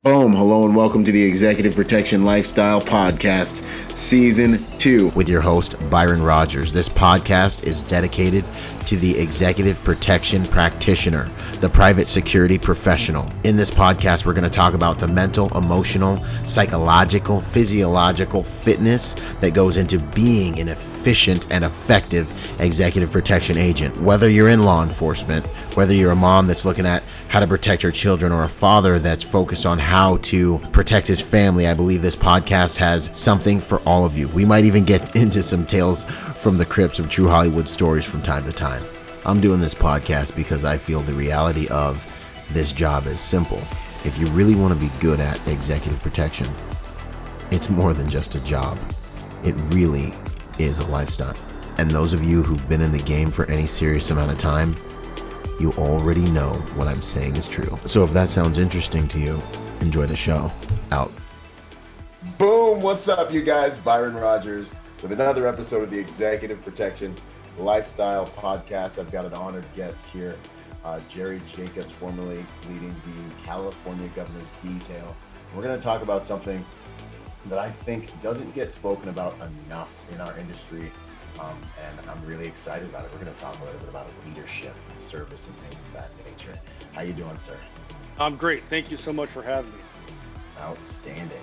Boom, hello and welcome to the Executive Protection Lifestyle Podcast, Season 2. With your host, Byron Rodgers. This podcast is dedicated to the executive protection practitioner, the private security professional. In this podcast, we're going to talk about the mental, emotional, psychological, physiological fitness that goes into being an efficient and effective executive protection agent. Whether you're in law enforcement, whether you're a mom that's looking at how to protect her children, or a father that's focused on how to protect his family, I believe this podcast has something for all of you. We might even get into some tales from the crypt, some true Hollywood stories from time to time. I'm doing this podcast because I feel the reality of this job is simple. If you really want to be good at executive protection, it's more than just a job. It really is a lifestyle. And those of you who've been in the game for any serious amount of time, you already know what I'm saying is true. So if that sounds interesting to you, enjoy the show. Out. Boom! What's up, you guys? Byron Rodgers with another episode of the Executive Protection Lifestyle Podcast. I've got an honored guest here, Jerry Jacobs, formerly leading the California Governor's Detail. We're going to talk about something that I think doesn't get spoken about enough in our industry. And I'm really excited about it. We're going to talk a little bit about leadership and service and things of that nature. How you doing, sir? I'm great. Thank you so much for having me. Outstanding.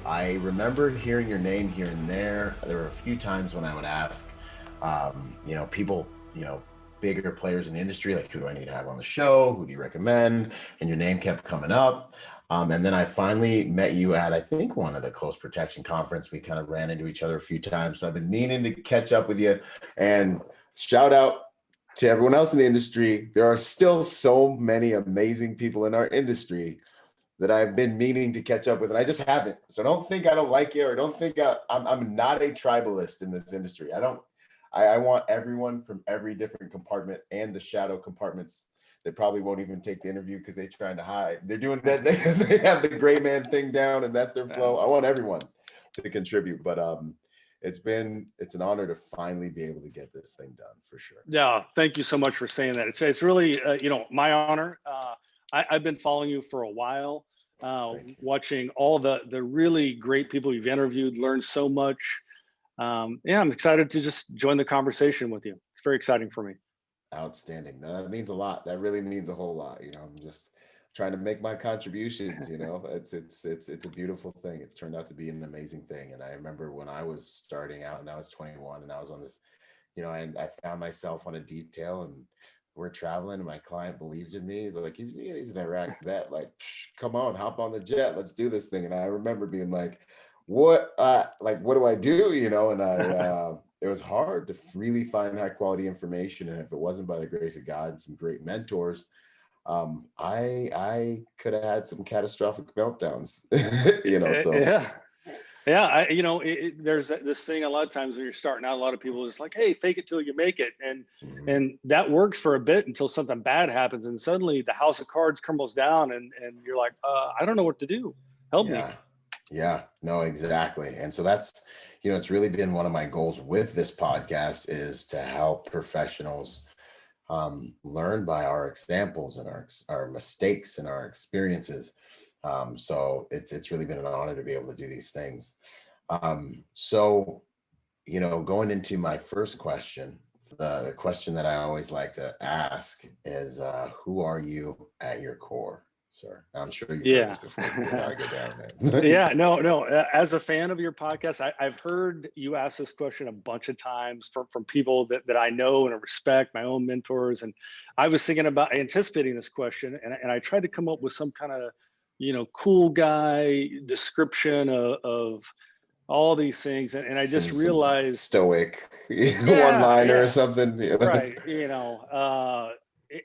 I remember hearing your name here and there. There were a few times when I would ask, people, bigger players in the industry, like, who do I need to have on the show? Who do you recommend? And your name kept coming up. And then I finally met you at, I think, one of the Close Protection Conference. We kind of ran into each other a few times. So I've been meaning to catch up with you. And shout out to everyone else in the industry. There are still so many amazing people in our industry that I've been meaning to catch up with, and I just haven't. So don't think I don't like you, or don't think I'm not a tribalist in this industry. I want everyone from every different compartment and the shadow compartments that probably won't even take the interview because they're trying to hide. They're doing that because they have the gray man thing down and that's their flow. I want everyone to contribute, but it's an honor to finally be able to get this thing done, for sure. Yeah, thank you so much for saying that. It's really my honor. I've been following you for a while, watching all the really great people you've interviewed, learned so much. I'm excited to just join the conversation with you. It's very exciting for me. Outstanding. No, that means a lot. That really means a whole lot. I'm just trying to make my contributions. It's a beautiful thing. It's turned out to be an amazing thing. And I remember when I was starting out and I was 21 and I was on this, and I found myself on a detail and we're traveling and my client believes in me. He's like, he's an Iraq vet. Like, come on, hop on the jet. Let's do this thing. And I remember being like, what do I do? And it was hard to really find high quality information. And if it wasn't by the grace of God and some great mentors, I could have had some catastrophic meltdowns, so. Yeah. There's this thing a lot of times when you're starting out, a lot of people are just like, hey, fake it till you make it. And that works for a bit until something bad happens. And suddenly the house of cards crumbles down and you're like, I don't know what to do. Help me. Yeah, no, exactly. And so that's, it's really been one of my goals with this podcast is to help professionals learn by our examples and our mistakes and our experiences. So it's really been an honor to be able to do these things. So, going into my first question, the question that I always like to ask is, who are you at your core, sir? I'm sure you've heard this before. That's how I get down there. Yeah, no. As a fan of your podcast, I've heard you ask this question a bunch of times from people that I know and respect, my own mentors. And I was thinking about anticipating this question, and I tried to come up with some kind of, cool guy description of all these things. And I just realized stoic one-liner or something. Right.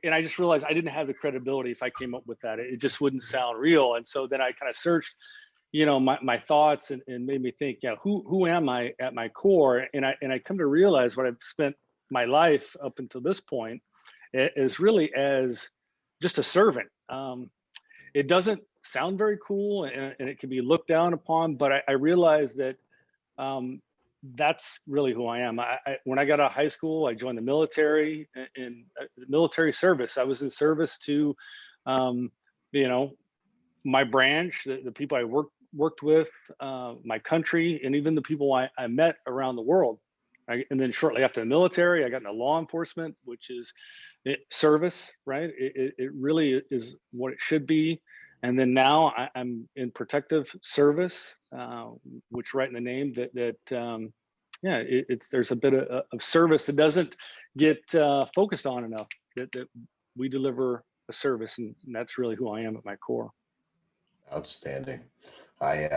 And I just realized I didn't have the credibility if I came up with that. It just wouldn't sound real. And so then I kind of searched, my thoughts and made me think, who am I at my core? And I come to realize what I've spent my life up until this point is really as just a servant. It doesn't sound very cool and it can be looked down upon, but I realized that that's really who I am. When I got out of high school, I joined the military. In military service, I was in service to you know, my branch, the people I worked with, my country, and even the people I met around the world. And then shortly after the military, I got into law enforcement, which is service, right? It really is what it should be. And then now I'm in protective service, which right in the name yeah, there's a bit of service that doesn't get focused on enough, that we deliver a service, and that's really who I am at my core. Outstanding. I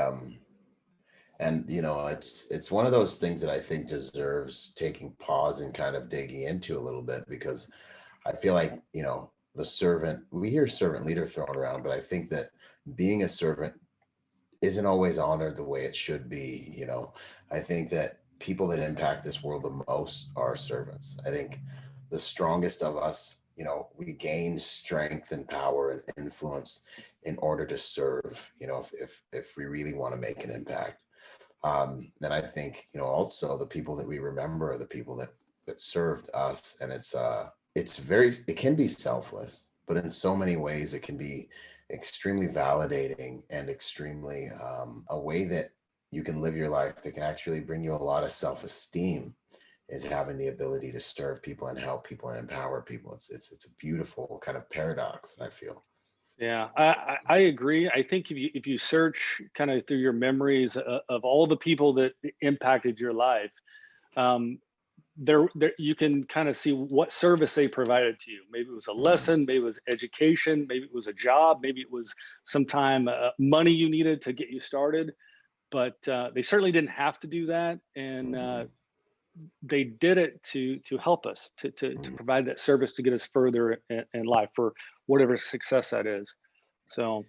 and it's one of those things that I think deserves taking pause and kind of digging into a little bit, because I feel like, the servant, we hear servant leader thrown around, but I think that being a servant isn't always honored the way it should be. I think that people that impact this world the most are servants. I think the strongest of us, we gain strength and power and influence in order to serve, if we really want to make an impact. And I think, also the people that we remember are the people that served us. And it can be selfless, but in so many ways it can be extremely validating and extremely a way that you can live your life that can actually bring you a lot of self-esteem, is having the ability to serve people and help people and empower people. It's a beautiful kind of paradox, I feel. Yeah, I agree. I think if you search kind of through your memories of all the people that impacted your life, there you can kind of see what service they provided to you. Maybe it was a lesson, maybe it was education, maybe it was a job, maybe it was sometime money you needed to get you started. But they certainly didn't have to do that, and they did it to help us, to provide that service to get us further in life for whatever success that is. So,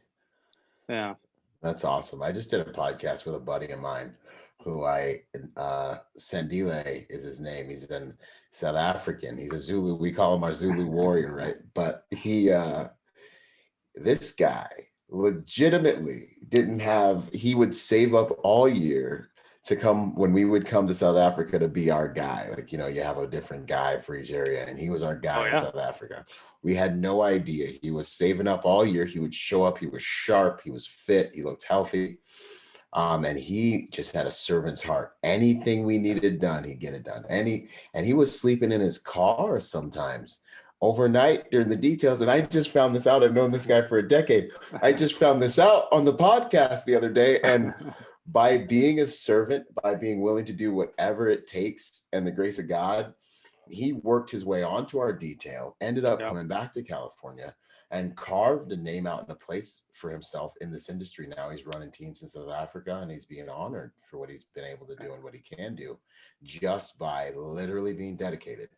yeah. That's awesome. I just did a podcast with a buddy of mine who Sandile is his name. He's in South African. He's a Zulu. We call him our Zulu warrior, right? But this guy legitimately he would save up all year to come when we would come to South Africa to be our guy. Like, you have a different guy for each area, and he was our guy in South Africa. We had no idea. He was saving up all year. He would show up. He was sharp. He was fit. He looked healthy. And he just had a servant's heart. Anything we needed done, he'd get it done. And he was sleeping in his car sometimes overnight during the details. And I just found this out. I've known this guy for a decade. I just found this out on the podcast the other day. And by being a servant, by being willing to do whatever it takes and the grace of God, he worked his way onto our detail, ended up coming back to California, and carved a name out in a place for himself in this industry. Now he's running teams in South Africa, and he's being honored for what he's been able to do and what he can do just by literally being dedicated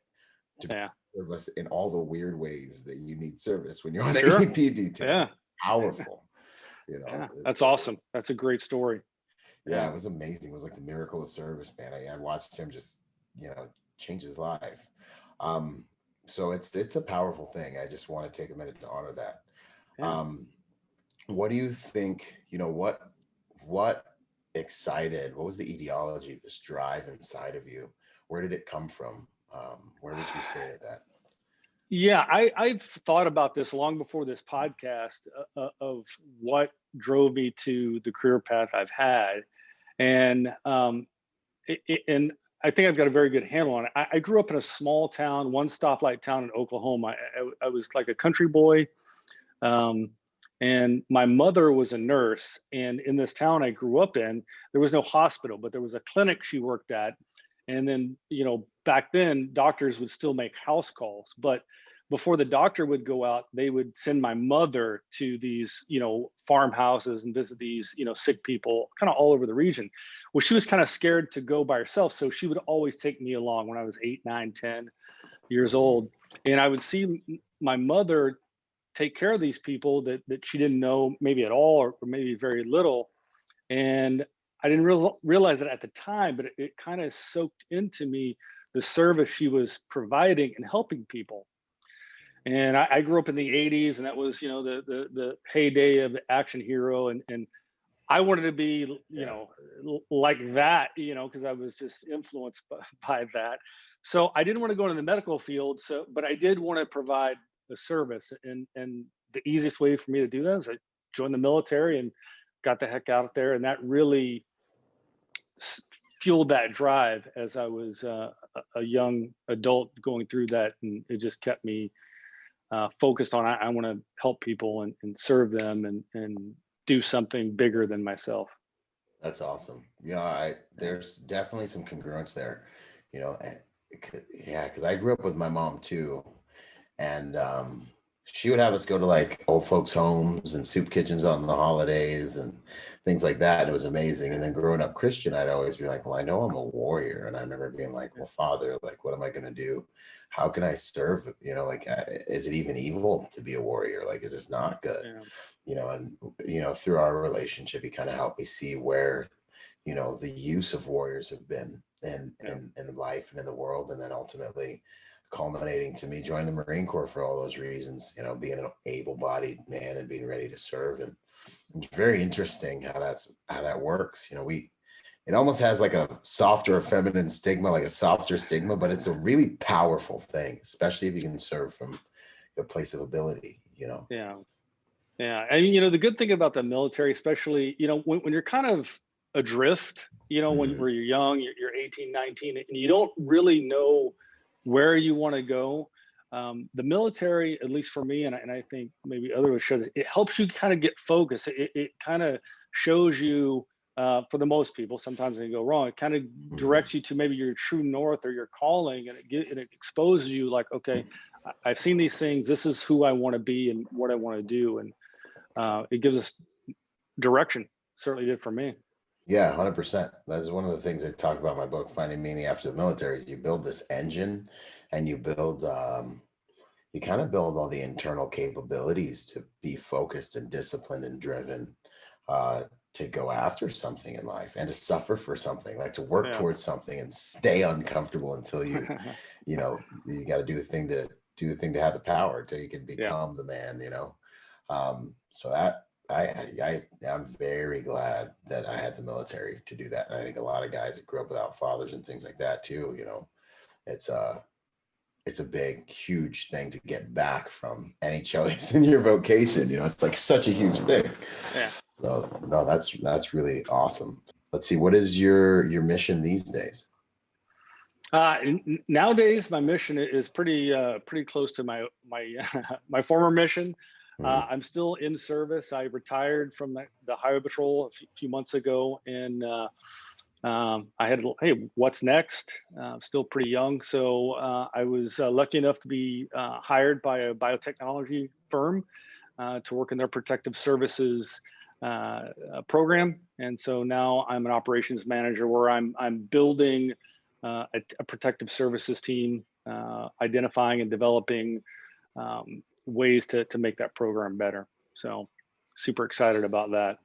to serve us in all the weird ways that you need service when you're on an EP detail. Yeah. Powerful. Yeah, that's awesome. That's a great story. Yeah, it was amazing. It was like the miracle of service, man. I watched him just, change his life. So it's a powerful thing. I just want to take a minute to honor that. Yeah. What do you think, what was the etiology, this drive inside of you? Where did it come from? Where would you say that? Yeah, I've thought about this long before this podcast of what drove me to the career path I've had. And and I think I've got a very good handle on it. I grew up in a small town, one stoplight town in Oklahoma. I was like a country boy. And my mother was a nurse. And in this town I grew up in, there was no hospital, but there was a clinic she worked at. And then, back then doctors would still make house calls, but before the doctor would go out, they would send my mother to these, farmhouses and visit these, sick people kind of all over the region. Well, she was kind of scared to go by herself. So she would always take me along when I was 8, 9, 10 years old. And I would see my mother take care of these people that she didn't know maybe at all, or maybe very little. And I didn't realize it at the time, but it kind of soaked into me the service she was providing and helping people. And I grew up in the 80s, and that was, the heyday of the action hero. And I wanted to be, like that, because I was just influenced by that. So I didn't want to go into the medical field. But I did want to provide a service. And the easiest way for me to do that is I joined the military and got the heck out there. And that really fueled that drive as I was a young adult going through that. And it just kept me focused on, I want to help people and serve them and do something bigger than myself. That's awesome. There's definitely some congruence there, because I grew up with my mom too. And she would have us go to like old folks' homes and soup kitchens on the holidays and things like that. It was amazing. And then growing up Christian, I'd always be like, well, I know I'm a warrior. And I remember being like, well, Father, like, what am I going to do? How can I serve? Is it even evil to be a warrior? Like, is this not good? And through our relationship, he kind of helped me see where, the use of warriors have been in life and in the world. And then ultimately culminating to me joining the Marine Corps for all those reasons, being an able-bodied man and being ready to serve. And it's very interesting how that works. It almost has like a softer or feminine stigma, like a softer stigma, but it's a really powerful thing, especially if you can serve from a place of ability, Yeah. I mean, the good thing about the military, especially, when you're kind of adrift, when you're young, you're 18, 19, and you don't really know where you want to go. The military, at least for me, and I think maybe others should, it helps you kind of get focused. It kind of shows you, for the most people, sometimes they go wrong. It kind of directs you to maybe your true north or your calling, and it exposes you like, okay, I've seen these things. This is who I want to be and what I want to do. And it gives us direction. Certainly did for me. Yeah, 100%. That's one of the things I talk about in my book, Finding Meaning After the Military, is you build this engine and you build, you kind of build all the internal capabilities to be focused and disciplined and driven, to go after something in life and to suffer for something, like to work towards something and stay uncomfortable until you got to do the thing to have the power till you can become the man, so that I'm very glad that I had the military to do that. And I think a lot of guys that grew up without fathers and things like that too, it's a big, huge thing to get back from any choice in your vocation. It's like such a huge thing. Yeah. So no, that's really awesome. Let's see, what is your mission these days? Nowadays, my mission is pretty close to my my former mission. I'm still in service. I retired from the Highway Patrol a few months ago, and I had, hey, what's next? Still pretty young, so I was lucky enough to be hired by a biotechnology firm to work in their protective services program, and so now I'm an operations manager where I'm building a protective services team, identifying and developing ways to make that program better. So super excited about that.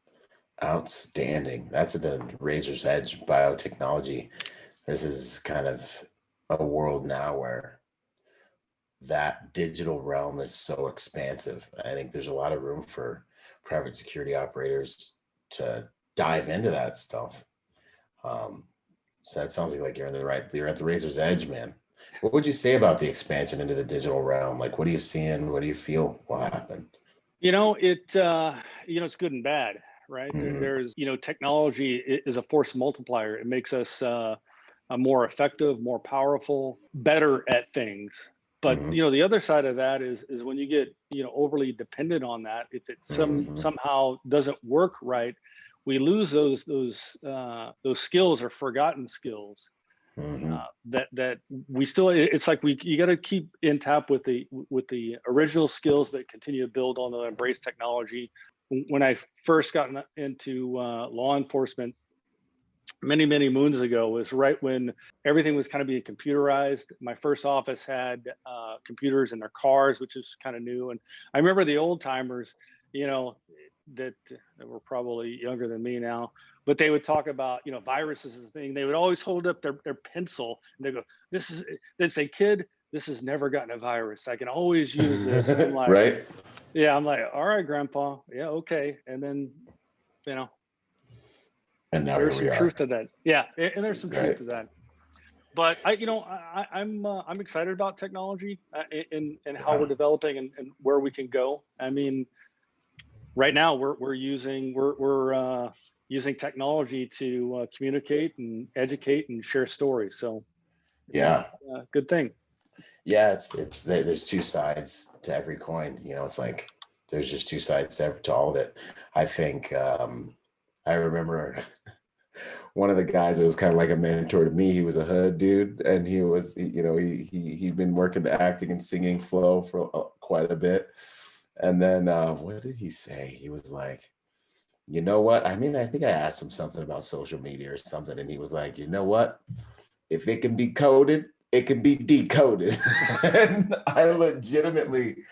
Outstanding. That's at the razor's edge biotechnology. This is kind of a world now where that digital realm is so expansive. I think there's a lot of room for private security operators to dive into that stuff. So that sounds like you're at the razor's edge, man. What would you say about the expansion into the digital realm? Like, what are you seeing? What do you feel will happen? It's good and bad, right? There's, technology is a force multiplier. It makes us more effective, more powerful, better at things. But, the other side of that is when you get, overly dependent on that, if it somehow doesn't work right, we lose those skills or forgotten skills. That we still, it's like you got to keep in tap with the original skills, but continue to build on the embrace technology. When I first got into law enforcement many moons ago, was right when everything was kind of being computerized. My first office had computers in their cars, which is kind of new. And I remember the old timers, that were probably younger than me now, but they would talk about, viruses is a thing. They would always hold up their pencil and they go, they'd say, kid, this has never gotten a virus. I can always use this. I'm like, right. Yeah. I'm like, all right, grandpa. Yeah. Okay. And then, and now there's some here we truth are. to that. Yeah. And there's some truth to that. But I'm excited about technology and how we're Yeah. developing and where we can go. I mean, right now we're using technology to communicate and educate and share stories. So it's Yeah. a good thing. Yeah, it's there's two sides to every coin. It's like there's just two sides to all of it. I think I remember one of the guys that was kind of like a mentor to me. He was a hood dude, and he'd been working the acting and singing flow for quite a bit. And then what did he say? He was like, you know what? I mean, I think I asked him something about social media or something, and he was like, you know what? If it can be coded, it can be decoded. And I legitimately,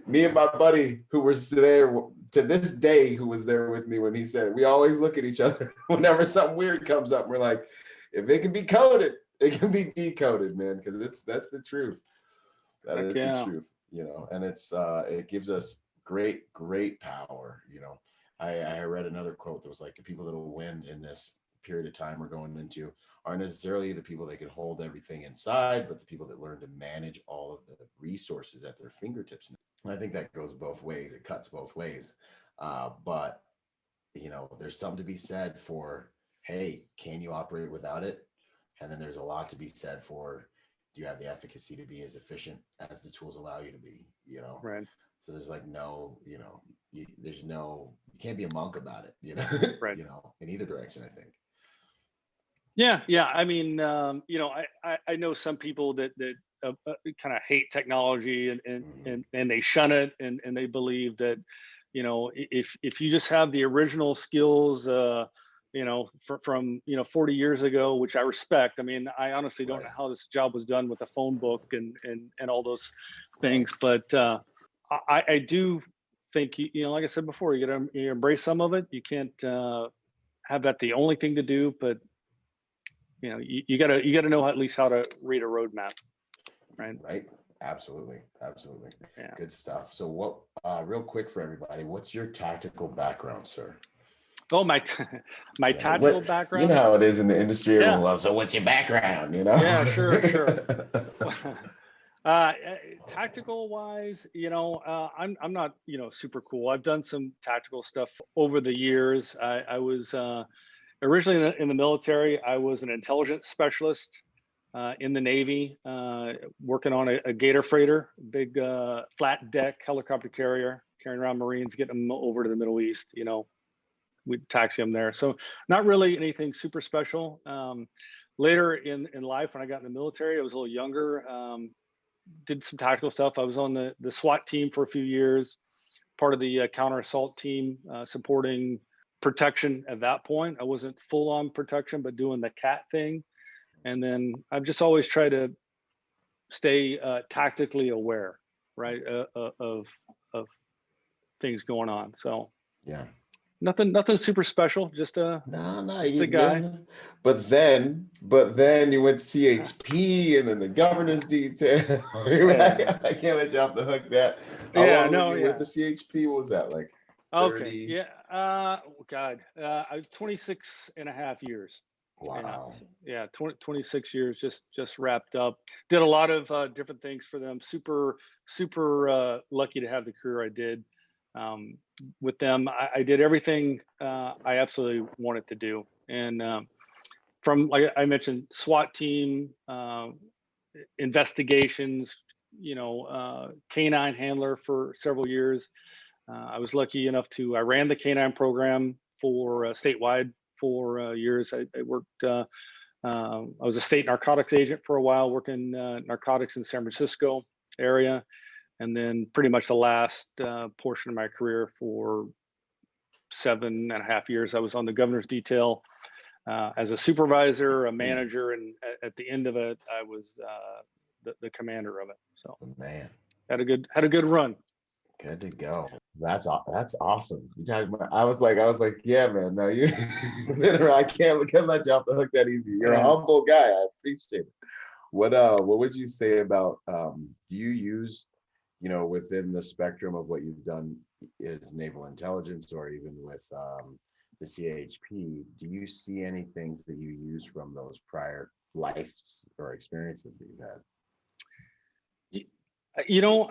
me and my buddy who was there to this day, who was there with me when he said it, we always look at each other whenever something weird comes up. We're like, if it can be coded, it can be decoded, man, because that's the truth. That is the truth, and it gives us great power. I read another quote that was like, the people that will win in this period of time we're going into aren't necessarily the people that can hold everything inside, but the people that learn to manage all of the resources at their fingertips. And I think that goes both ways. It cuts both ways. But there's something to be said for, hey, can you operate without it? And then there's a lot to be said for, do you have the efficacy to be as efficient as the tools allow you to be? Right. So there's like no, you can't be a monk about it, Right. in either direction, I think. Yeah. I mean, I know some people that kind of hate technology and they shun it and they believe that, if you just have the original skills, from 40 years ago, which I respect. I mean, I honestly don't know how this job was done with a phone book and all those things, but I do think, like I said before, you got to embrace some of it. You can't have that the only thing to do, but you gotta know at least how to read a roadmap, right? Absolutely. Yeah. Good stuff. So what, real quick for everybody, what's your tactical background, sir? Oh, my tactical background. You know how it is in the industry. Yeah. Well, so what's your background? Yeah, sure. Tactical wise, I'm not super cool. I've done some tactical stuff over the years. I was originally in the military. I was an intelligence specialist in the Navy, working on a Gator freighter, big flat deck helicopter carrier, carrying around Marines, getting them over to the Middle East. We'd taxi them there. So not really anything super special. Later in life, when I got in the military, I was a little younger, did some tactical stuff. I was on the SWAT team for a few years, part of the counter assault team, supporting protection at that point. I wasn't full on protection, but doing the CAT thing. And then I've just always tried to stay tactically aware, right, of things going on. So yeah, nothing super special. Just a guy. But then you went to CHP and then the governor's detail. I can't let you off the hook. How long were you with the CHP? What was that like? 30? Okay. Yeah. God. I was 26 and a half years. Wow. Yeah. 26 years just wrapped up. Did a lot of different things for them. Super lucky to have the career I did. With them, I did everything I absolutely wanted to do. And from, like I mentioned, SWAT team, investigations, canine handler for several years. I was lucky enough I ran the canine program for statewide for years. I worked, I was a state narcotics agent for a while, working narcotics in the San Francisco area. And then pretty much the last portion of my career for 7.5 years, I was on the governor's detail as a supervisor, a manager, and at the end of it, I was the commander of it. So man, had a good run. Good to go. That's awesome. You talking about, I was like, yeah, man. No, you. I can't let you off the hook that easy. You're a humble guy. I appreciate it. What would you say about? Do you use, within the spectrum of what you've done is naval intelligence, or even with the CHP? Do you see any things that you use from those prior lives or experiences that you've had? You know,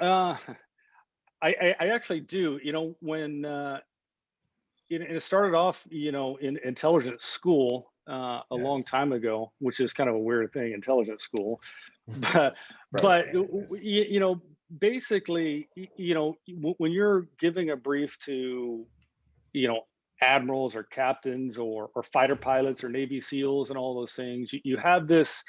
I actually do. You know, when it started off, you know, in intelligence school a long Yes. time ago, which is kind of a weird thing, intelligence school. But Right. you know, basically, you know, when you're giving a brief to, you know, admirals or captains or fighter pilots or Navy SEALs and all those things, you have this,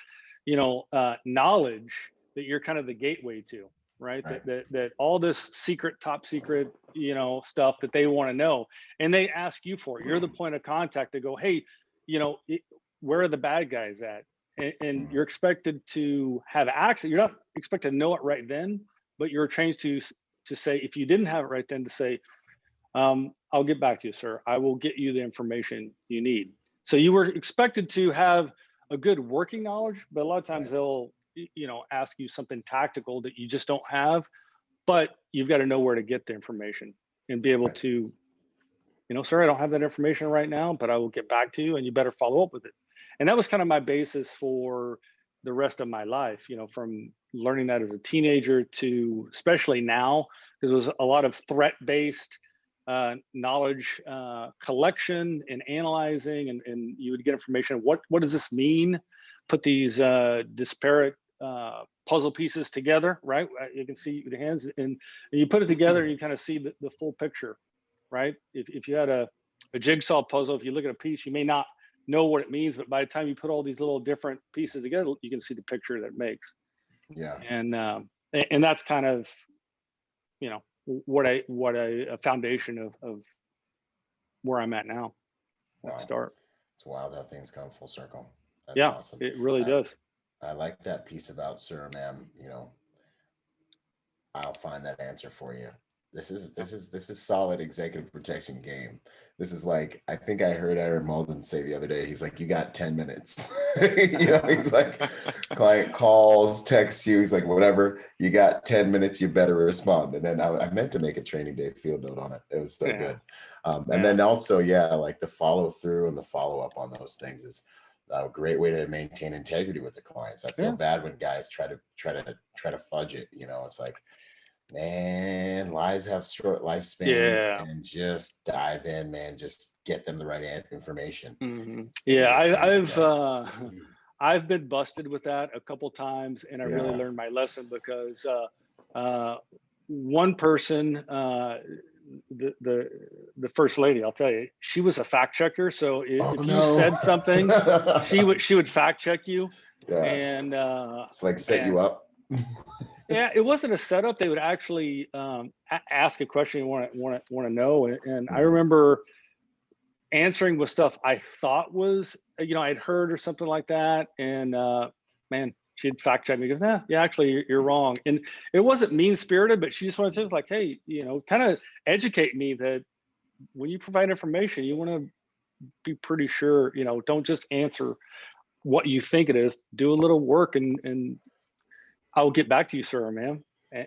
you know, knowledge that you're kind of the gateway to, right? Right. That all this secret, top secret, you know, stuff that they want to know, and they ask you for it. You're the point of contact to go, hey, you know, where are the bad guys at? And you're expected to have access. You're not expected to know it right then, but you're trained to say, if you didn't have it right then, to say, I'll get back to you, sir. I will get you the information you need. So you were expected to have a good working knowledge, but a lot of times they'll, you know, ask you something tactical that you just don't have, but you've got to know where to get the information and be able to, you know, sir, I don't have that information right now, but I will get back to you and you better follow up with it. And that was kind of my basis for the rest of my life, you know, from learning that as a teenager to especially now, because it was a lot of threat-based knowledge collection and analyzing, and you would get information. What does this mean? Put these disparate puzzle pieces together, right? You can see the hands, and you put it together, you kind of see the full picture, right? If you had a jigsaw puzzle, if you look at a piece, you may not know what it means, but by the time you put all these little different pieces together, you can see the picture that it makes. Yeah. And that's kind of, you know, what a foundation of where I'm at now. Wow. Start. It's wild how things come full circle. That's Yeah, awesome. it really does. I like that piece about sir, ma'am, you know, I'll find that answer for you. This is solid executive protection game. This is like, I think I heard Aaron Malden say the other day, he's like, you got 10 minutes. You know, he's like, client calls, texts you, he's like, whatever, you got 10 minutes, you better respond. And then I meant to make a training day field note on it. It was so good. And then also, like the follow through and the follow up on those things is a great way to maintain integrity with the clients. I feel bad when guys try to fudge it. You know, it's like, man, lies have short lifespans, and just dive in, man. Just get them the right information. Yeah, I've been busted with that a couple times, and I really learned my lesson because one person, the first lady, I'll tell you, she was a fact checker. So if you said something, she would fact check you, and it's like set you up. Yeah, it wasn't a setup. They would actually ask a question you want to know, and I remember answering with stuff I thought was, you know, I'd heard or something like that, and man, she'd fact check me. Goes, yeah, actually, you're wrong. And it wasn't mean spirited, but she just wanted to like, hey, you know, kind of educate me that when you provide information, you want to be pretty sure, you know, don't just answer what you think it is. Do a little work and I'll get back to you, sir, ma'am,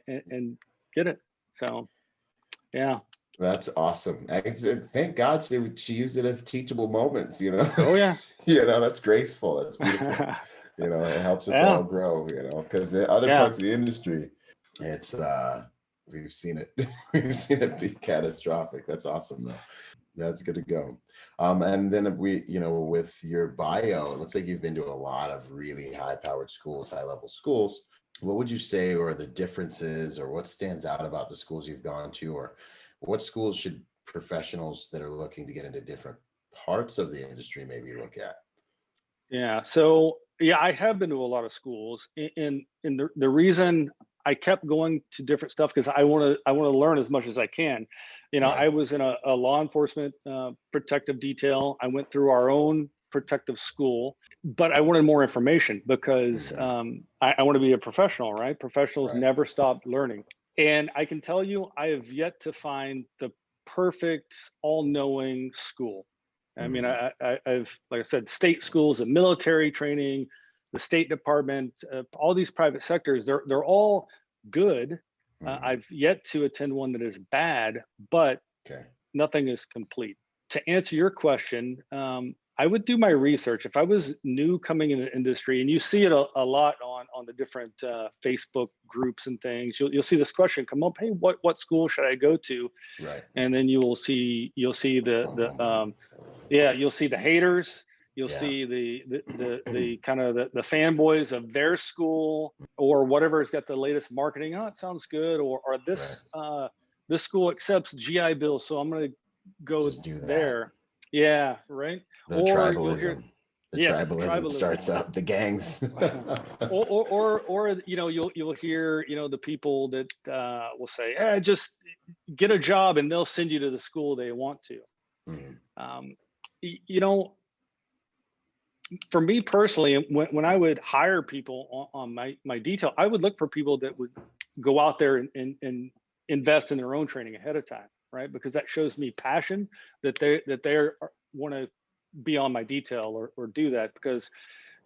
and get it. So, yeah. That's awesome. Thank God she used it as teachable moments, you know? Oh, yeah. You know, that's graceful. That's beautiful. You know, it helps us all grow, you know, because the other parts of the industry, it's, we've seen it. We've seen it be catastrophic. That's awesome, though. That's good to go. And then you know, with your bio, it looks like you've been to a lot of really high-powered schools, high-level schools. What would you say are the differences, or what stands out about the schools you've gone to, or what schools should professionals that are looking to get into different parts of the industry maybe look at? Yeah. So, I have been to a lot of schools, and the reason I kept going to different stuff because I want to learn as much as I can. You know, I was in a law enforcement protective detail. I went through our own protective school, but I wanted more information because I want to be a professional, right? Professionals never stop learning. And I can tell you, I have yet to find the perfect all-knowing school. I mean, I've, like I said, state schools and military training, the State Department, all these private sectors, they're all good. I've yet to attend one that is bad, but nothing is complete. To answer your question, I would do my research. If I was new coming in the industry, and you see it a lot on the different Facebook groups and things, you'll see this question come up: hey, what school should I go to? Right. And then you'll see you'll see the haters. You'll see the kind of the fanboys of their school or whatever's got the latest marketing. Oh, it sounds good. Or this this school accepts GI Bill, so I'm going to go Just do that. there. Yeah, right. The or tribalism. Tribalism starts up the gangs. or you'll hear the people that will say, hey, just get a job and they'll send you to the school they want to. For me personally, when I would hire people on my detail, I would look for people that would go out there and invest in their own training ahead of time, right? Because that shows me passion that they want to be on my detail or do that. Because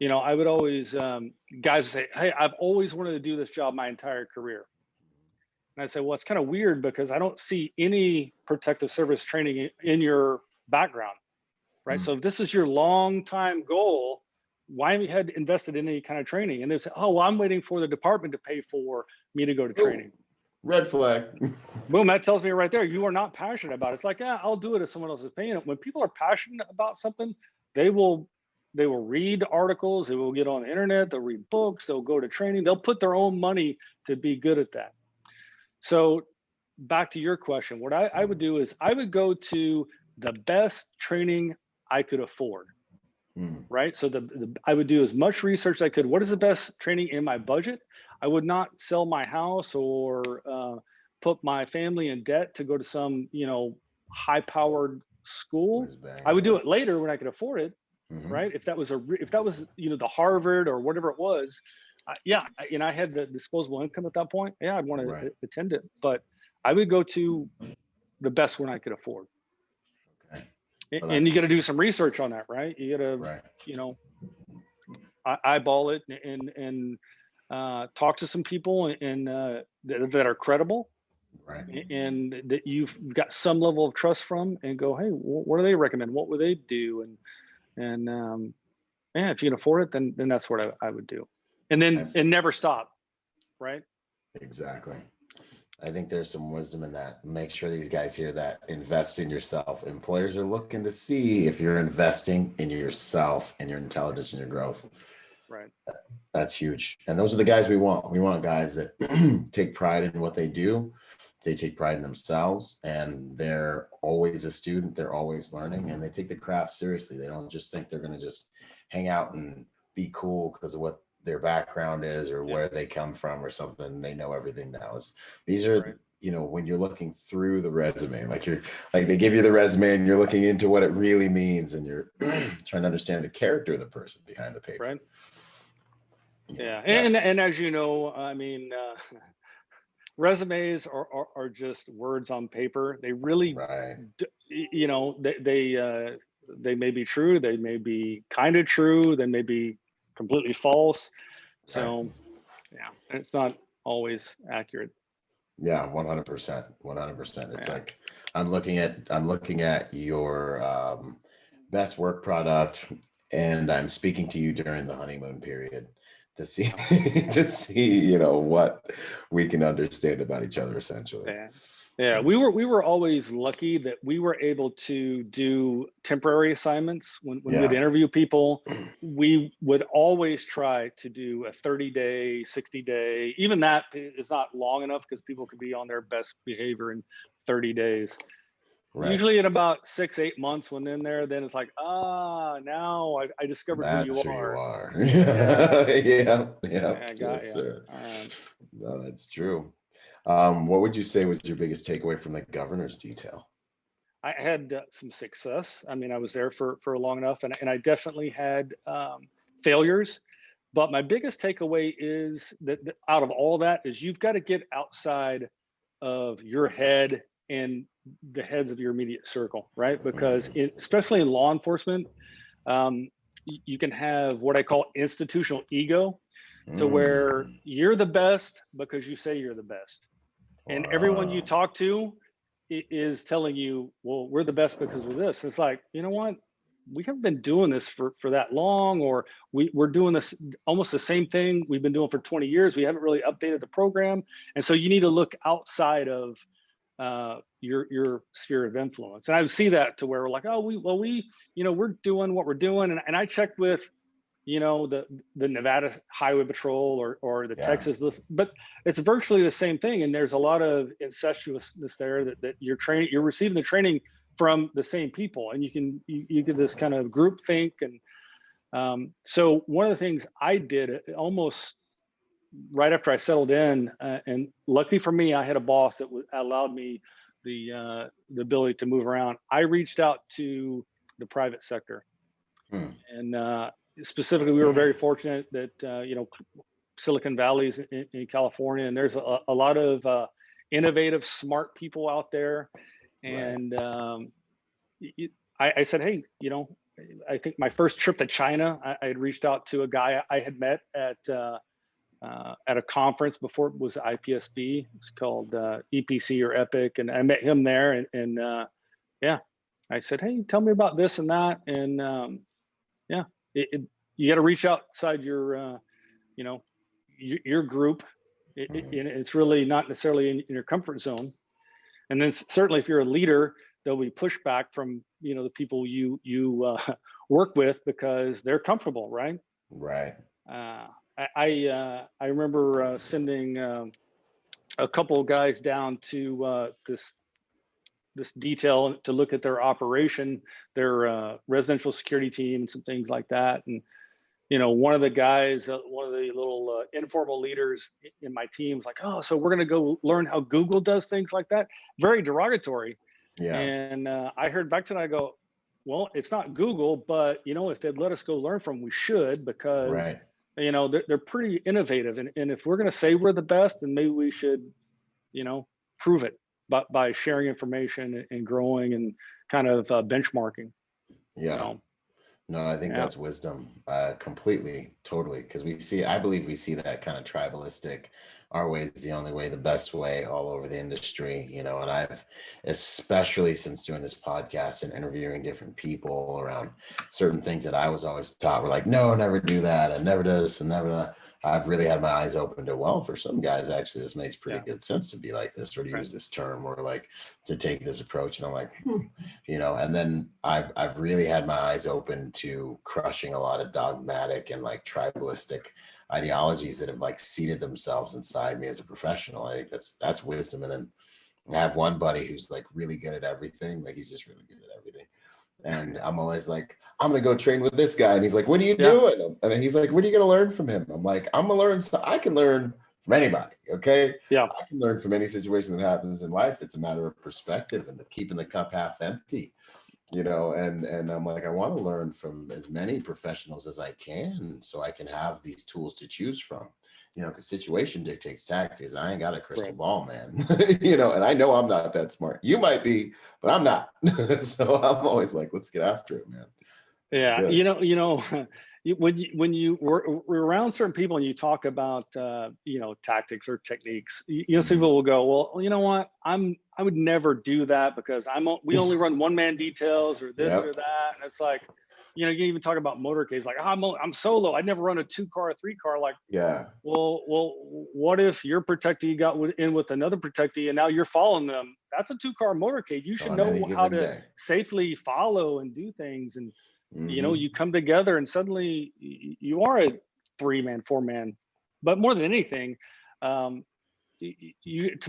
I would always guys would say, hey, I've always wanted to do this job my entire career. And I say, well, it's kind of weird because I don't see any protective service training in your background. Right. So if this is your long time goal, why have you had invested in any kind of training? And they say, oh, well, I'm waiting for the department to pay for me to go to training. Red flag. Boom. That tells me right there, you are not passionate about it. It's like, yeah, I'll do it if someone else is paying it. When people are passionate about something, they will read articles, they will get on the internet, they'll read books, they'll go to training, they'll put their own money to be good at that. So back to your question, what I would do is I would go to the best training I could afford, right? So I would do as much research as I could. What is the best training in my budget? I would not sell my house or put my family in debt to go to some, high-powered school. I would do it later when I could afford it, right? If that was the Harvard or whatever it was, and I had the disposable income at that point. Yeah, I'd want to attend it, but I would go to the best one I could afford. Well, and you got to do some research on that, right? You got to, eyeball it and talk to some people and that are credible, right? And that you've got some level of trust from, and go, hey, what do they recommend? What would they do? And if you can afford it, then that's what I would do, and never stop, right? Exactly. I think there's some wisdom in that. Make sure these guys hear that. Invest in yourself. Employers are looking to see if you're investing in yourself and your intelligence and your growth. Right. That's huge. And those are the guys we want. We want guys that take pride in what they do. They take pride in themselves, and they're always a student. They're always learning, and they take the craft seriously. They don't just think they're going to just hang out and be cool because of what their background is or where they come from or something. They know everything now. These are, when you're looking through the resume, like they give you the resume and you're looking into what it really means, and you're trying to understand the character of the person behind the paper. Right. Yeah. And as you know, I mean, resumes are just words on paper. They really, they may be true. They may be kind of true. They may be completely false. So it's not always accurate. Yeah, 100%. 100%. It's like I'm looking at your best work product, and I'm speaking to you during the honeymoon period to see what we can understand about each other, essentially. Yeah, we were always lucky that we were able to do temporary assignments when we'd interview people. We would always try to do a 30-day, 60-day. Even that is not long enough because people could be on their best behavior in 30 days. Right. Usually in about 6-8 months when in there, then it's like, now I discovered that's who you are. Yeah, I got you. Sir. No, that's true. What would you say was your biggest takeaway from the governor's detail? I had some success. I mean, I was there for long enough, and I definitely had failures. But my biggest takeaway is that out of all that is you've got to get outside of your head and the heads of your immediate circle, right? Because especially in law enforcement, you can have what I call institutional ego, to where you're the best because you say you're the best. And everyone you talk to is telling you, well, we're the best because of this. It's like, you know what? we haven't been doing this for that long, or we're doing this almost the same thing we've been doing for 20 years. We haven't really updated the program. And so you need to look outside of your sphere of influence. And I would see that to where we're like, oh, we we're doing what we're doing. And I checked with, the Nevada Highway Patrol or the Texas, but it's virtually the same thing. And there's a lot of incestuousness there that you're receiving the training from the same people, and you get this kind of group think. And so one of the things I did almost right after I settled in, and luckily for me, I had a boss that allowed me the ability to move around. I reached out to the private sector, and specifically, we were very fortunate that Silicon Valley's in California, and there's a lot of innovative, smart people out there. And I said, hey, I think my first trip to China, I had reached out to a guy I had met at a conference before it was IPSB. It's called EPC or Epic, and I met him there. And I said, hey, tell me about this and that. And you got to reach outside your group. It's really not necessarily in your comfort zone. And then certainly if you're a leader, there'll be pushback from, the people you work with because they're comfortable, right? Right. I remember sending a couple of guys down to this detail to look at their operation, their residential security team and some things like that. And, one of the guys, one of the little informal leaders in my team was like, oh, so we're going to go learn how Google does things like that. Very derogatory. Yeah. And I heard back to it, I go, well, it's not Google, but, if they'd let us go learn from, we should, because, they're pretty innovative. And if we're going to say we're the best, then maybe we should, prove it by sharing information and growing and kind of benchmarking. Yeah. No, I think that's wisdom, completely, totally. Because I believe we see that kind of tribalistic, our way is the only way, the best way all over the industry, and I've, especially since doing this podcast and interviewing different people around certain things that I was always taught were like, no, never do that, and never do this, and never that. I've really had my eyes open to, well, for some guys, actually, this makes pretty good sense to be like this, or to use this term, or like to take this approach. And I'm like, and then I've really had my eyes open to crushing a lot of dogmatic and like tribalistic ideologies that have like seated themselves inside me as a professional. I think that's wisdom. And then I have one buddy who's like really good at everything. Like he's just really good at everything. And I'm always like, I'm going to go train with this guy. And he's like, what are you doing? And he's like, what are you going to learn from him? I'm like, I'm going to learn stuff. I can learn from anybody. Okay. Yeah. I can learn from any situation that happens in life. It's a matter of perspective and keeping the cup half empty, and I'm like, I want to learn from as many professionals as I can so I can have these tools to choose from, because situation dictates tactics. I ain't got a crystal ball, man, and I know I'm not that smart. You might be, but I'm not. So I'm always like, let's get after it, man. Yeah. When we're around certain people and you talk about, tactics or techniques, some people will go, well, you know what, I would never do that because we only run one man details or this or that. And it's like, you even talk about motorcades, like, I'm solo. I'd never run a 2-car or 3-car. Like, well, what if your protectee got in with another protectee and now you're following them? That's a 2-car motorcade. You should know how to safely follow and do things. And, you come together and suddenly you are a 3-man, 4-man. But more than anything, to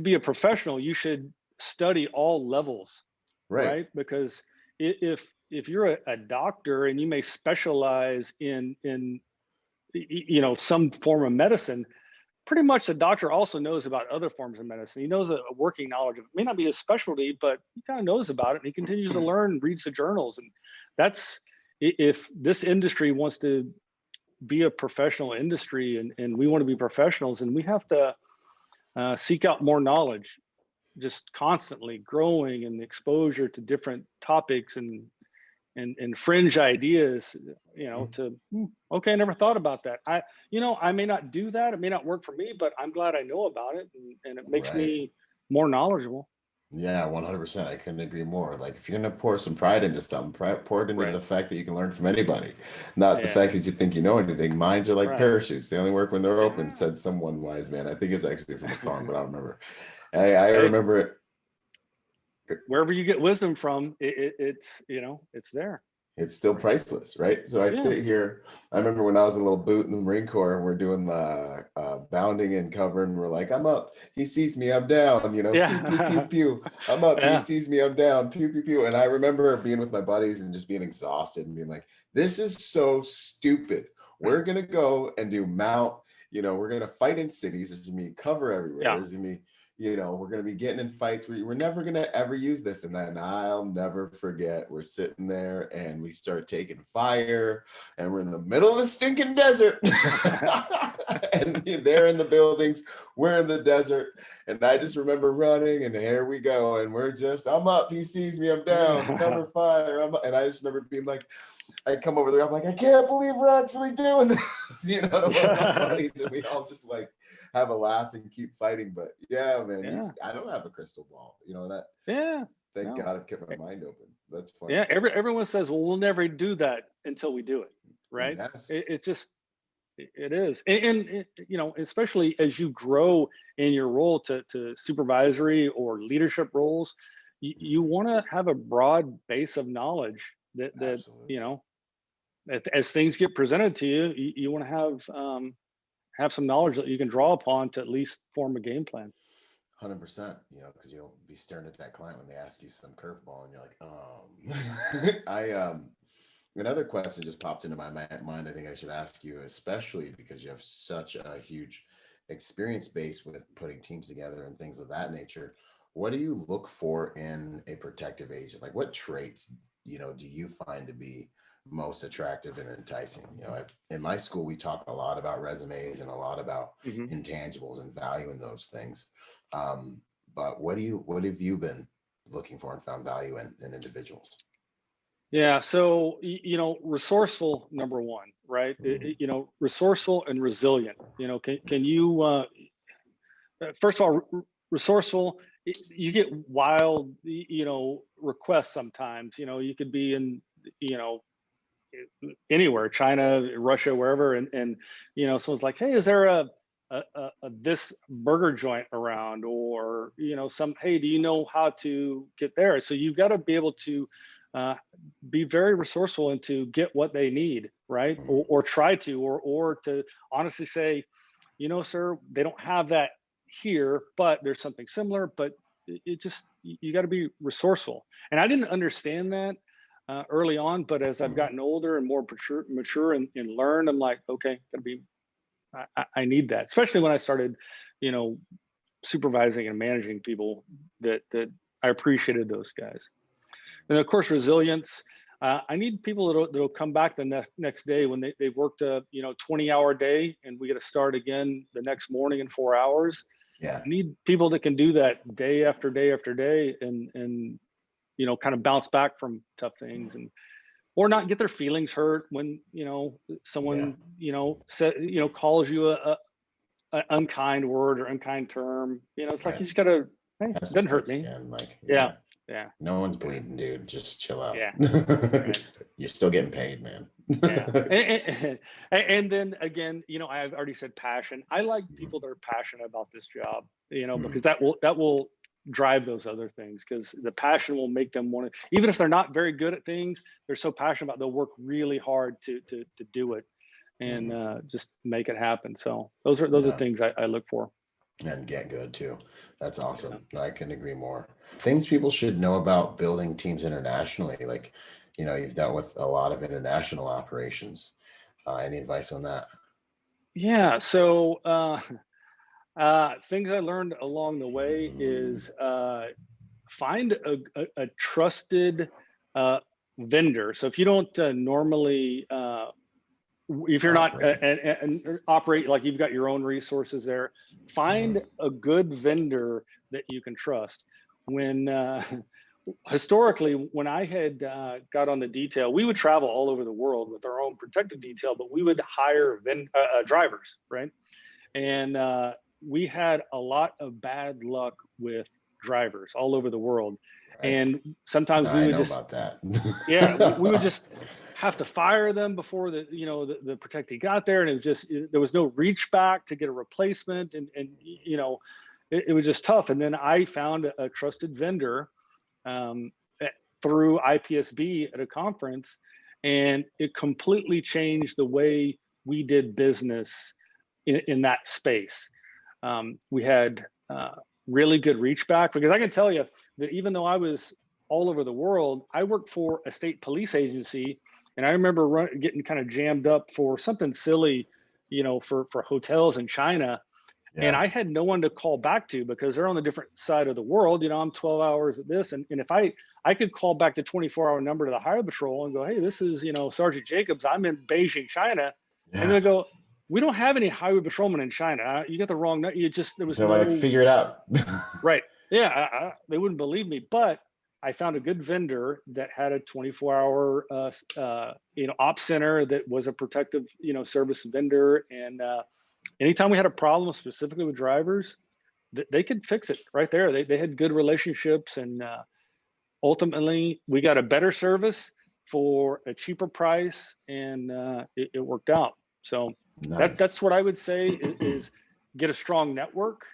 be a professional, you should study all levels, right? Because if you're a doctor and you may specialize in some form of medicine, pretty much the doctor also knows about other forms of medicine. He knows a working knowledge of it. It may not be his specialty, but he kind of knows about it, and he continues to learn, reads the journals. And that's, if this industry wants to be a professional industry and we want to be professionals, and we have to seek out more knowledge, just constantly growing and exposure to different topics and fringe ideas, okay, I never thought about that. I may not do that. It may not work for me, but I'm glad I know about it, and it makes me more knowledgeable. Yeah, 100%. I couldn't agree more. Like, if you're gonna pour some pride into something, pour it into Right. the fact that you can learn from anybody, not the Yeah. fact that you think you know anything. Minds are like Right. parachutes; they only work when they're open," Yeah. said someone wise man. I think it's actually from a song, but I don't remember. I Hey, remember it. wherever you get wisdom from, it's, it's there. It's still priceless, right? So I Yeah. sit here. I remember when I was a little boot in the Marine Corps, and we're doing the bounding and cover, and we're like, "I'm up, he sees me, I'm down." Pew pew pew Yeah. pew. I'm up, he Yeah. sees me, I'm down. Pew pew pew. And I remember being with my buddies and just being exhausted and being like, "This is so stupid. We're gonna go and do mount. We're gonna fight in cities. There's gonna be cover everywhere. Yeah. There's gonna be." We're going to be getting in fights. We're never going to ever use this. And then I'll never forget, we're sitting there and we start taking fire and we're in the middle of the stinking desert. And they're in the buildings, we're in the desert. And I just remember running and here we go. And I'm up, he sees me, I'm down, cover fire. And I just remember being like, I come over there, I'm like, I can't believe we're actually doing this, to one of my buddies, and we all just like have a laugh and keep fighting. But yeah, man, Yeah. I don't have a crystal ball, that. Yeah. Thank No. God I've kept my mind open. That's funny. Yeah. Everyone says, well, we'll never do that until we do it. Right. Yes. It is. And especially as you grow in your role to supervisory or leadership roles, you want to have a broad base of knowledge that, Absolutely. as things get presented to you, you want to have some knowledge that you can draw upon to at least form a game plan. 100%, because you don't be staring at that client when they ask you some curveball and you're like, another question just popped into my mind. I think I should ask you, especially because you have such a huge experience base with putting teams together and things of that nature. What do you look for in a protective agent? Like, what traits, do you find to be most attractive and enticing? In my school, we talk a lot about resumes and a lot about Mm-hmm. intangibles and value in those things. But what have you been looking for and found value in individuals? Yeah. So, resourceful, number one, right? Resourceful and resilient. Can you, first of all, resourceful, you get wild, requests sometimes. You could be in, anywhere, China, Russia, wherever. And someone's like, hey, is there a this burger joint around? Or, hey, do you know how to get there? So you've got to be able to be very resourceful and to get what they need, right? Or try to, or to honestly say, sir, they don't have that here, but there's something similar. But it just, you got to be resourceful. And I didn't understand that early on, but as I've gotten older and more mature and learned, I'm like, okay, I need that, especially when I started, supervising and managing people, that I appreciated those guys. And of course, resilience. I need people that'll come back the next day when they've worked a 20-hour day and we got to start again the next morning in 4 hours. Yeah. I need people that can do that day after day after day and kind of bounce back from tough things, and or not get their feelings hurt when someone calls you a unkind word or unkind term. It's like, you just gotta, hey, it doesn't hurt me. Skin, like, Yeah. No one's bleeding, dude. Just chill out. Yeah. Right. You're still getting paid, man. Yeah. And then again, I've already said passion. I like people that are passionate about this job, because that will drive those other things, because the passion will make them want to, even if they're not very good at things, they're so passionate about it, they'll work really hard to do it and just make it happen. So those are things I look for. And get good too. That's awesome. Yeah. I couldn't agree more. Things people should know about building teams internationally. Like, you've dealt with a lot of international operations. Any advice on that? Yeah. So things I learned along the way is find a trusted vendor. So if you don't normally if you're not and operate like you've got your own resources there, find a good vendor that you can trust. When historically, when I had got on the detail, we would travel all over the world with our own protective detail, but we would hire drivers, right? And we had a lot of bad luck with drivers all over the world. Right. And sometimes we I would know just, about that. yeah, we would just have to fire them before the protectee got there. And it was just, there was no reach back to get a replacement. And it was just tough. And then I found a trusted vendor through IPSB at a conference, and it completely changed the way we did business in that space. We had really good reach back, because I can tell you that even though I was all over the world, I worked for a state police agency, and I remember getting kind of jammed up for something silly, for hotels in China. Yeah. And I had no one to call back to, because they're on the different side of the world. I'm 12 hours at this. And if I could call back the 24-hour number to the highway patrol and go, hey, this is, Sergeant Jacobs, I'm in Beijing, China. Yeah. And they go, we don't have any highway patrolmen in China. You got the wrong, there was no, figure it out. Right. Yeah. They wouldn't believe me, but I found a good vendor that had a 24-hour, op center that was a protective, service vendor. And, anytime we had a problem specifically with drivers, they could fix it right there. They had good relationships, and ultimately we got a better service for a cheaper price, and it worked out. So nice. That's what I would say is get a strong network,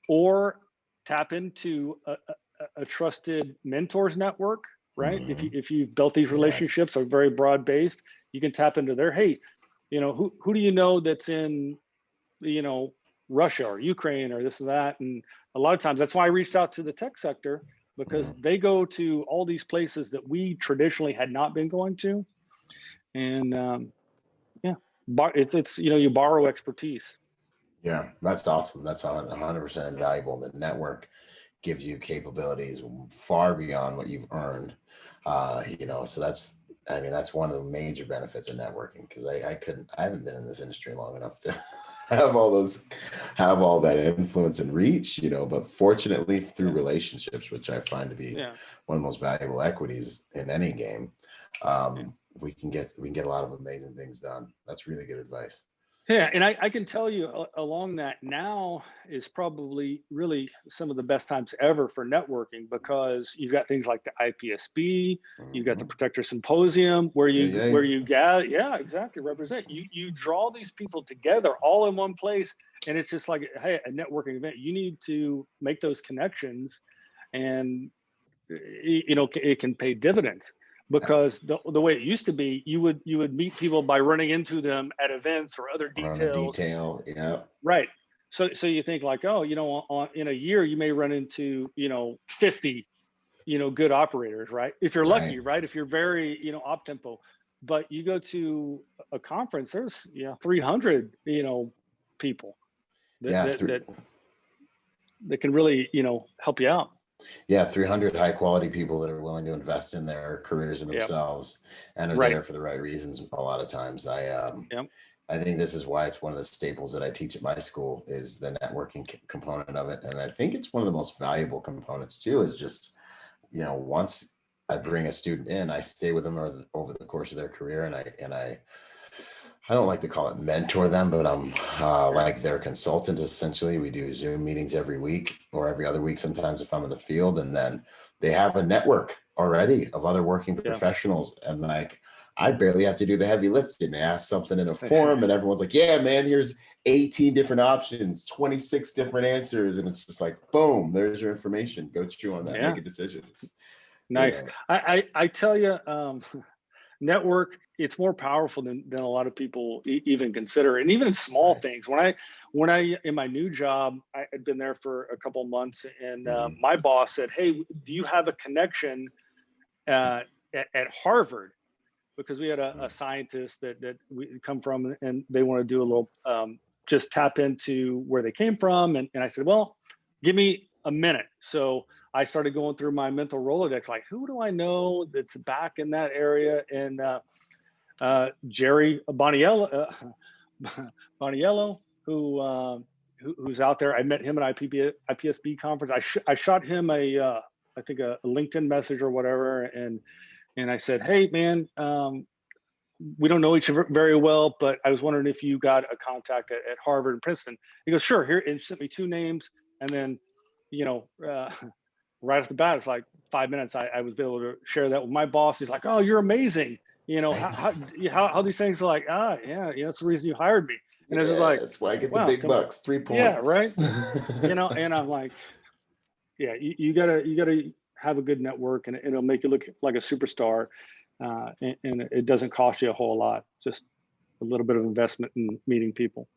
or tap into a trusted mentors network, right? Mm-hmm. If you've built these relationships, yes, are very broad based, you can tap into their, hey, who do you know that's in, Russia or Ukraine or this and that? And a lot of times that's why I reached out to the tech sector, because they go to all these places that we traditionally had not been going to. And it's you borrow expertise. Yeah, that's awesome. That's 100% valuable. The network gives you capabilities far beyond what you've earned. So that's one of the major benefits of networking, because I haven't been in this industry long enough to have all that influence and reach, but fortunately through relationships, which I find to be one of the most valuable equities in any game, we can get a lot of amazing things done. That's really good advice. Yeah, and I can tell you along that now is probably really some of the best times ever for networking, because you've got things like the IPSB, you've got the Protector Symposium where you gather, exactly, represent. You draw these people together all in one place, and it's just like, hey, a networking event. You need to make those connections, and it can pay dividends. Because the way it used to be, you would meet people by running into them at events or other details. Yeah. Right. So you think like, oh, in a year you may run into 50, good operators, right? If you're lucky, right? If you're very op tempo, but you go to a conference, there's 300 people that can really help you out. Yeah, 300 high quality people that are willing to invest in their careers and themselves, and are there for the right reasons. A lot of times, I think this is why it's one of the staples that I teach at my school, is the networking component of it. And I think it's one of the most valuable components too, is just, once I bring a student in, I stay with them over the course of their career, and I don't like to call it mentor them, but I'm like their consultant, essentially. We do Zoom meetings every week or every other week sometimes if I'm in the field, and then they have a network already of other working professionals, and like I barely have to do the heavy lifting. They ask something in a forum and everyone's like, yeah, man, here's 18 different options, 26 different answers, and it's just like, boom, there's your information. Go chew on that, make a decision. It's nice. I tell you, network, it's more powerful than a lot of people even consider. And even in small things, when I in my new job, I had been there for a couple of months, and my boss said, hey, do you have a connection at Harvard? Because we had a scientist that we come from, and they want to do a little just tap into where they came from. And I said, well, give me a minute. So I started going through my mental Rolodex, like, who do I know that's back in that area? And Jerry Boniello, who's out there. I met him at IPSB conference. I shot him I think a LinkedIn message or whatever, and I said, hey man, we don't know each other very well, but I was wondering if you got a contact at Harvard and Princeton. He goes, sure, here, and sent me 2 names, and then right off the bat, it's like 5 minutes. I was able to share that with my boss. He's like, "Oh, you're amazing. Right. How these things are like, yeah, that's the reason you hired me." And it's just Yeah, like, that's why I get the wow, big bucks, 3 yeah, right. points. And I'm like, yeah, you gotta have a good network, and it'll make you look like a superstar, and it doesn't cost you a whole lot, just a little bit of investment in meeting people.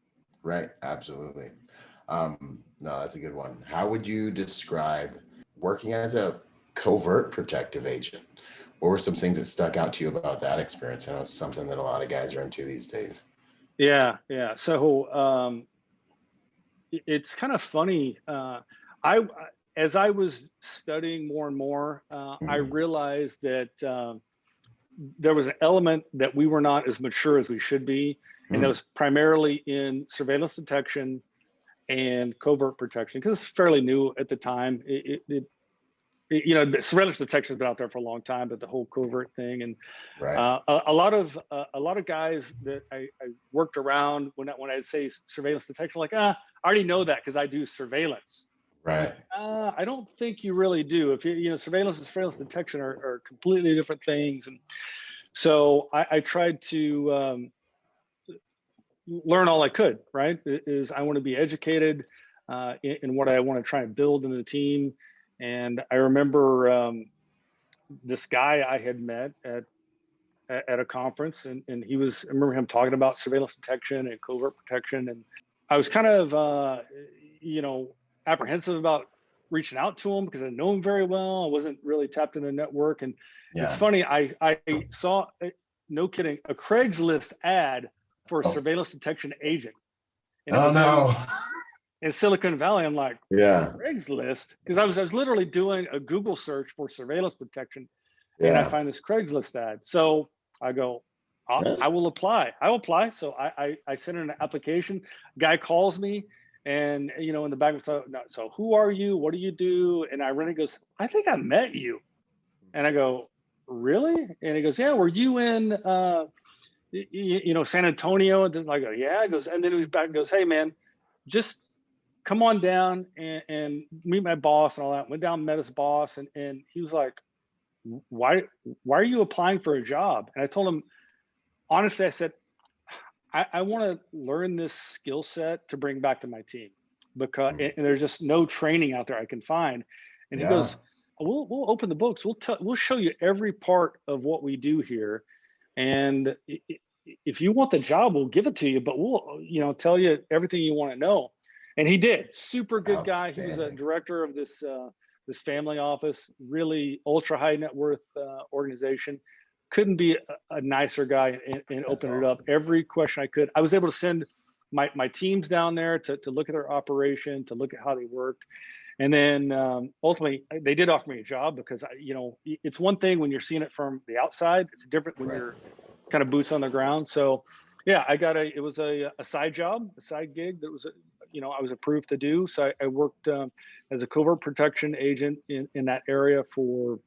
Right, absolutely. No, that's a good one. How would you describe working as a covert protective agent? What were some things that stuck out to you about that experience? I know it's something that a lot of guys are into these days. Yeah. So it's kind of funny. I As I was studying more and more, I Mhm. realized that there was an element that we were not as mature as we should be, and that Mm. was primarily in surveillance detection and covert protection, because it's fairly new at the time. The surveillance detection has been out there for a long time, but the whole covert thing, and Right, a lot of guys that I worked around when I'd say surveillance detection, like, I already know that because I do surveillance. I'm like, right. I don't think you really do. If surveillance and surveillance detection are completely different things, and so I tried to learn all I could. Right, is I want to be educated in what I want to try and build in the team. And I remember this guy I had met at a conference, and I remember him talking about surveillance detection and covert protection, and I was kind of apprehensive about reaching out to him because I didn't know him very well. I wasn't really tapped in the network. And it's Yeah. funny, I saw, no kidding, a Craigslist ad for a Oh, surveillance detection agent, and it oh was no. in Silicon Valley. I'm like, Yeah, Craigslist, because I was literally doing a Google search for surveillance detection, and I yeah. find this Craigslist ad. So I go, Huh? I will apply. I will apply. So I sent in an application. Guy calls me, and in the back of the, so who are you? What do you do? And I really goes, I think I met you. And I go, really? And he goes, yeah. Were you in San Antonio? And then I go, yeah. He goes, and then he back and goes, hey man, just come on down and meet my boss and all that. Went down, met his boss, and he was like, why are you applying for a job? And I told him, honestly, I said, I want to learn this skill set to bring back to my team, because Mm. and there's just no training out there I can find. And he Yeah, goes, we'll open the books. We'll show you every part of what we do here, and if you want the job, we'll give it to you. But we'll tell you everything you want to know. And he did. Super good guy. He was a outstanding. director of this family office, really ultra high net worth organization. Couldn't be a nicer guy, and That's opened it up awesome. every question I could. I was able to send my teams down there to look at their operation, to look at how they worked. And then ultimately, they did offer me a job, because it's one thing when you're seeing it from the outside. It's different when Right. you're kind of boots on the ground. So yeah, it was a side job, a side gig that was, I was approved to do. So I worked as a covert protection agent in that area for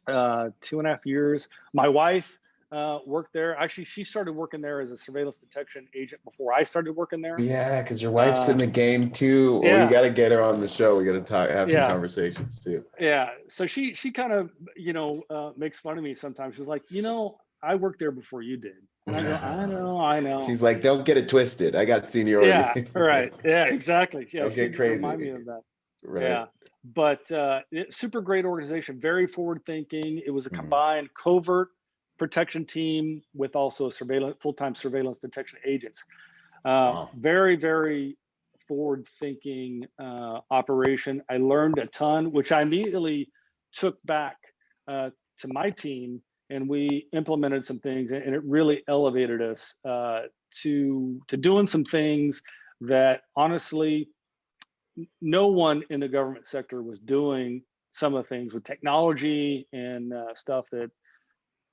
2.5 years. My wife worked there. Actually, she started working there as a surveillance detection agent before I started working there. Yeah, because your wife's in Uh, the game too. Well, you yeah, got to get her on the show. We got to have some yeah, conversations too. yeah. So she kind of makes fun of me sometimes. She's like, I worked there before you did, and I go, I know. She's like, don't get it twisted. I got Yeah, seniority. right. Yeah, exactly. Yeah, Don't get she'd remind me crazy. of that. Right. Yeah, but super great organization, very forward thinking. It was a Mhm. combined covert protection team with also full-time surveillance detection agents. Wow. Very, very forward thinking operation. I learned a ton, which I immediately took back to my team, and we implemented some things, and it really elevated us to doing some things that honestly no one in the government sector was doing. Some of the things with technology and stuff that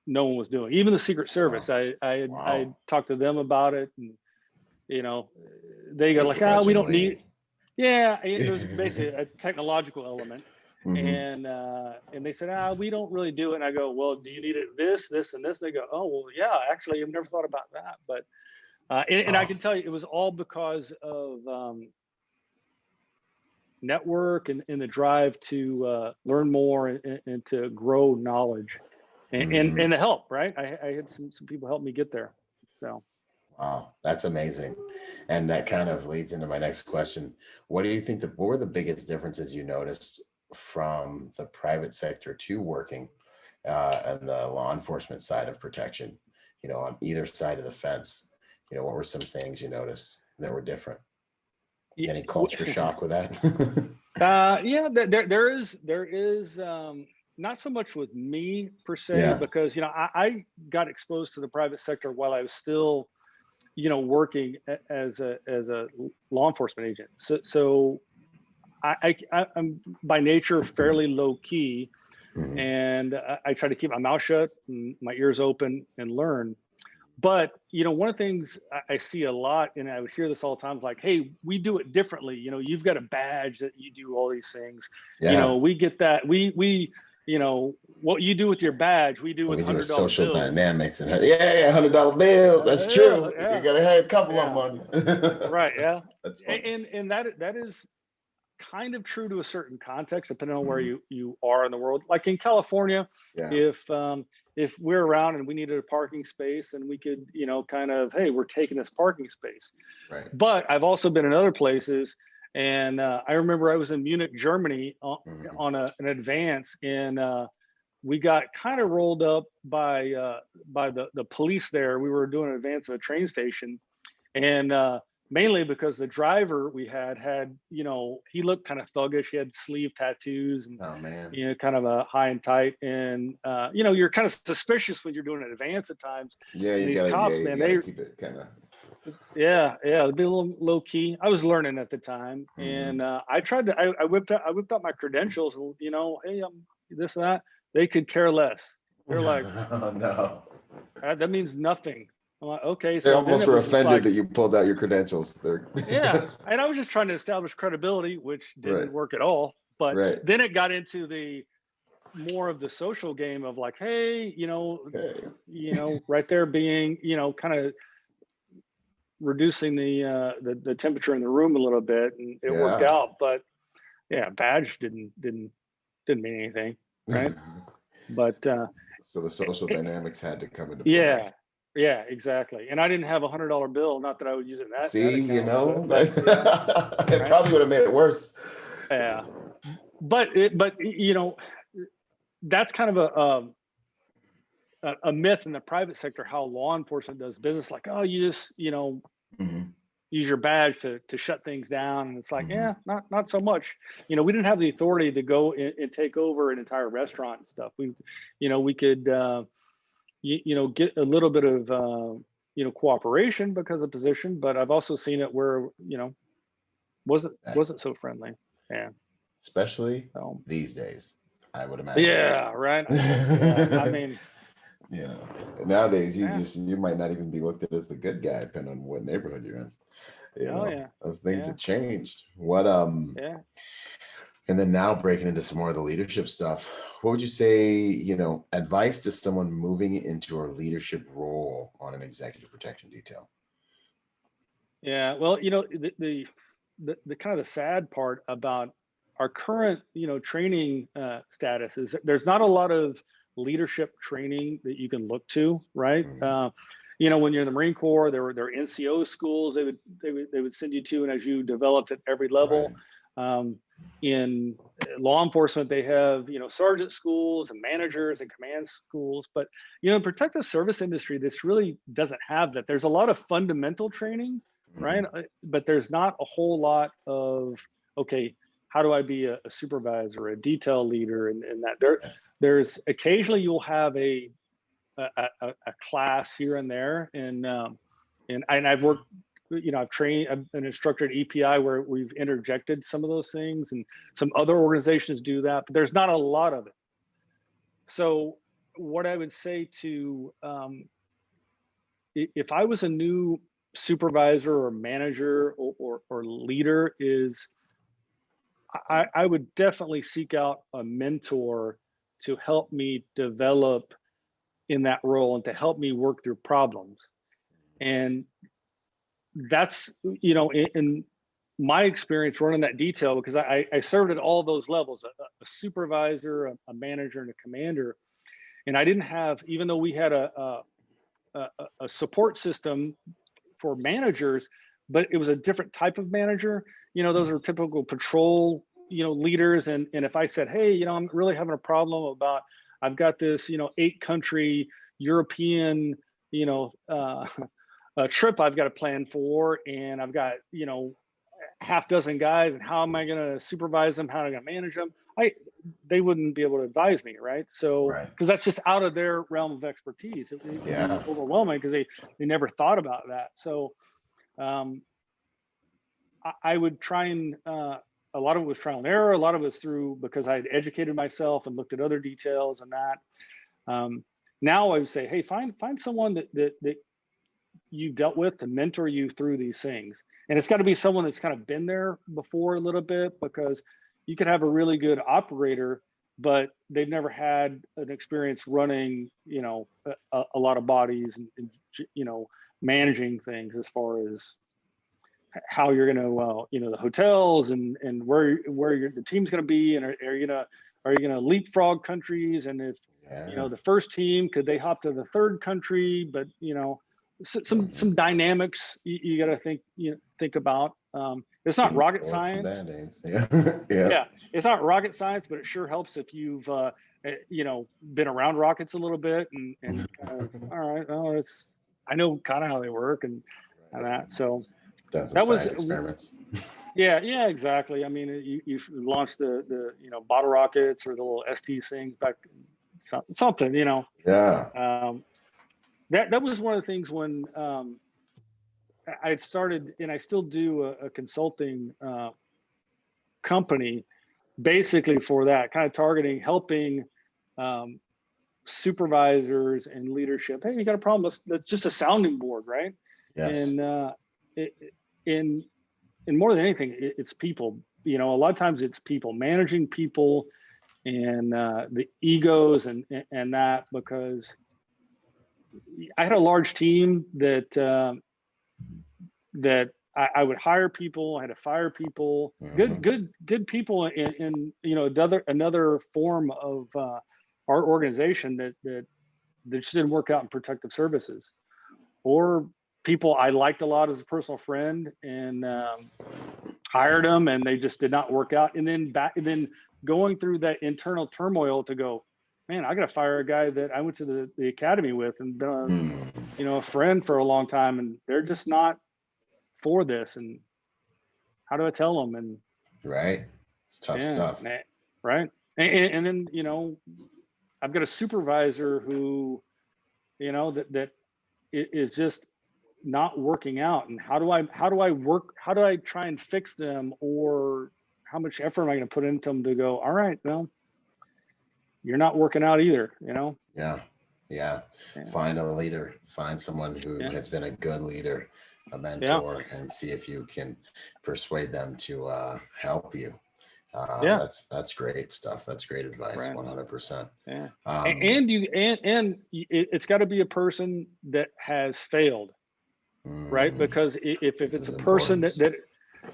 no one was doing. Even the Secret Wow. Service, I Wow. talked to them about it, and you know, they go like, we don't need. Begrudgingly. Yeah, it was basically a technological element, Hmm. and they said, we don't really do it. And I go, well, do you need it this, and this? They go, oh, well, yeah, actually, I've never thought about that, but and I Wow. can tell you, it was all because of network and the drive to learn more and to grow knowledge and the help, right? I had some people help me get there. So. Wow, that's amazing. And that kind of leads into my next question. What do you think what were the biggest differences you noticed from the private sector to working and the law enforcement side of protection, on either side of the fence? What were some things you noticed that were different? Any culture shock with that? Yeah, there is not so much with me per se, because, I got exposed to the private sector while I was still, working as a law enforcement agent. So I'm by nature fairly low key, and I try to keep my mouth shut and my ears open and learn. But, one of the things I see a lot, and I would hear this all the time, like, hey, we do it differently. You've got a badge that you do all these things. We get that. We what you do with your badge, we do with $100 social bills. dynamics and $100 bills. That's true. You gotta have a couple of them. Right. Yeah. That's funny. And that is kind of true to a certain context, depending on where you are in the world. Like in California, if we're around and we needed a parking space, and we could, kind of, hey, we're taking this parking space. Right. But I've also been in other places, and I remember I was in Munich, Germany, on an advance, and we got kind of rolled up by the police there. We were doing an advance at a train station, and mainly because the driver we had, he looked kind of thuggish. He had sleeve tattoos and, kind of a high and tight. And, you're kind of suspicious when you're doing an advance at times. Yeah, and these cops, man, they keep it kind of. Yeah, it'd be a little low key. I was learning at the time, and I tried to. I whipped out my credentials. Hey, I'm this and that. They could care less. They're like, oh no, that means nothing. I'm like, okay. So they almost were offended that you pulled out your credentials. Yeah, and I was just trying to establish credibility, which didn't work at all. But then it got into the more of the social game of like, hey, right there being, kind of reducing the temperature in the room a little bit, and it worked out. But yeah, badge didn't mean anything, right? But so the social dynamics had to come into play. Yeah, exactly. And I didn't have $100 bill. Not that I would use it in that. See, account, it probably would have made it worse. Yeah, but that's kind of a myth in the private sector, how law enforcement does business. Like, oh, you just use your badge to shut things down, and it's like, not so much. We didn't have the authority to go and take over an entire restaurant and stuff. We could. Get a little bit of, cooperation because of position, but I've also seen it where, wasn't so friendly. Yeah. Especially these days, I would imagine. Yeah. Right. Yeah, I mean, nowadays you might not even be looked at as the good guy, depending on what neighborhood you're in. Those things have changed. What, and then now breaking into some more of the leadership stuff, what would you say, advice to someone moving into a leadership role on an executive protection detail? Yeah, well, the kind of the sad part about our current, training status is there's not a lot of leadership training that you can look to, right? When you're in the Marine Corps, there were NCO schools they would send you to, and as you developed at every level. In law enforcement, they have, sergeant schools and managers and command schools, but, in protective service industry, this really doesn't have that. There's a lot of fundamental training, right? But there's not a whole lot of, okay, how do I be a supervisor, a detail leader, and that there's occasionally you'll have a class here and there. And I've worked, I've been an instructor at EPI where we've interjected some of those things, and some other organizations do that, but there's not a lot of it. So what I would say to, if I was a new supervisor or manager or leader, is I would definitely seek out a mentor to help me develop in that role and to help me work through problems. And that's, in my experience running that detail, because I served at all those levels, a supervisor, a manager, and a commander. And I didn't have, even though we had a support system for managers, but it was a different type of manager. Those are typical patrol, leaders. And if I said, hey, I'm really having a problem about, I've got this, 8-country European, a trip I've got to plan for, and I've got, half dozen guys, and how am I going to supervise them? How am I going to manage them? They wouldn't be able to advise me, right? So, because that's just out of their realm of expertise. It would be overwhelming because they never thought about that. So, I would try and, a lot of it was trial and error. A lot of it was through, because I had educated myself and looked at other details and that. Now I would say, hey, find someone that you dealt with to mentor you through these things. And it's got to be someone that's kind of been there before a little bit, because you could have a really good operator, but they've never had an experience running, a lot of bodies and managing things as far as how you're going to, the hotels and where the team's going to be, and are you going to leapfrog countries, and if the first team, could they hop to the third country? But some dynamics you got to think about. It's not rocket science. Yeah. It's not rocket science, but it sure helps if you've been around rockets a little bit and kind of, all right, well, I know kind of how they work and that. So done some that was science experiments. Yeah, exactly. I mean, you launched the bottle rockets or the little ST things back, something. Yeah. That was one of the things when I had started, and I still do a consulting company, basically for that, kind of targeting, helping supervisors and leadership. Hey, you got a problem? That's just a sounding board, right? Yes. And more than anything, it's people. A lot of times it's people, managing people, and the egos and that, because I had a large team that I would hire people, I had to fire people, good people in another form of our organization that just didn't work out in protective services, or people I liked a lot as a personal friend and hired them, and they just did not work out. And then going through that internal turmoil to go, man, I got to fire a guy that I went to the academy with and been a friend for a long time, and they're just not for this. And how do I tell them? And right, it's tough stuff. Right. And then I've got a supervisor who that is just not working out. And how do I try and fix them, or how much effort am I going to put into them to go, all right, well, you're not working out either, Yeah. Find a leader, find someone who has been a good leader, a mentor, and see if you can persuade them to help you. That's great stuff. That's great advice. 100%. Yeah. And it's got to be a person that has failed, right? Because if it's a person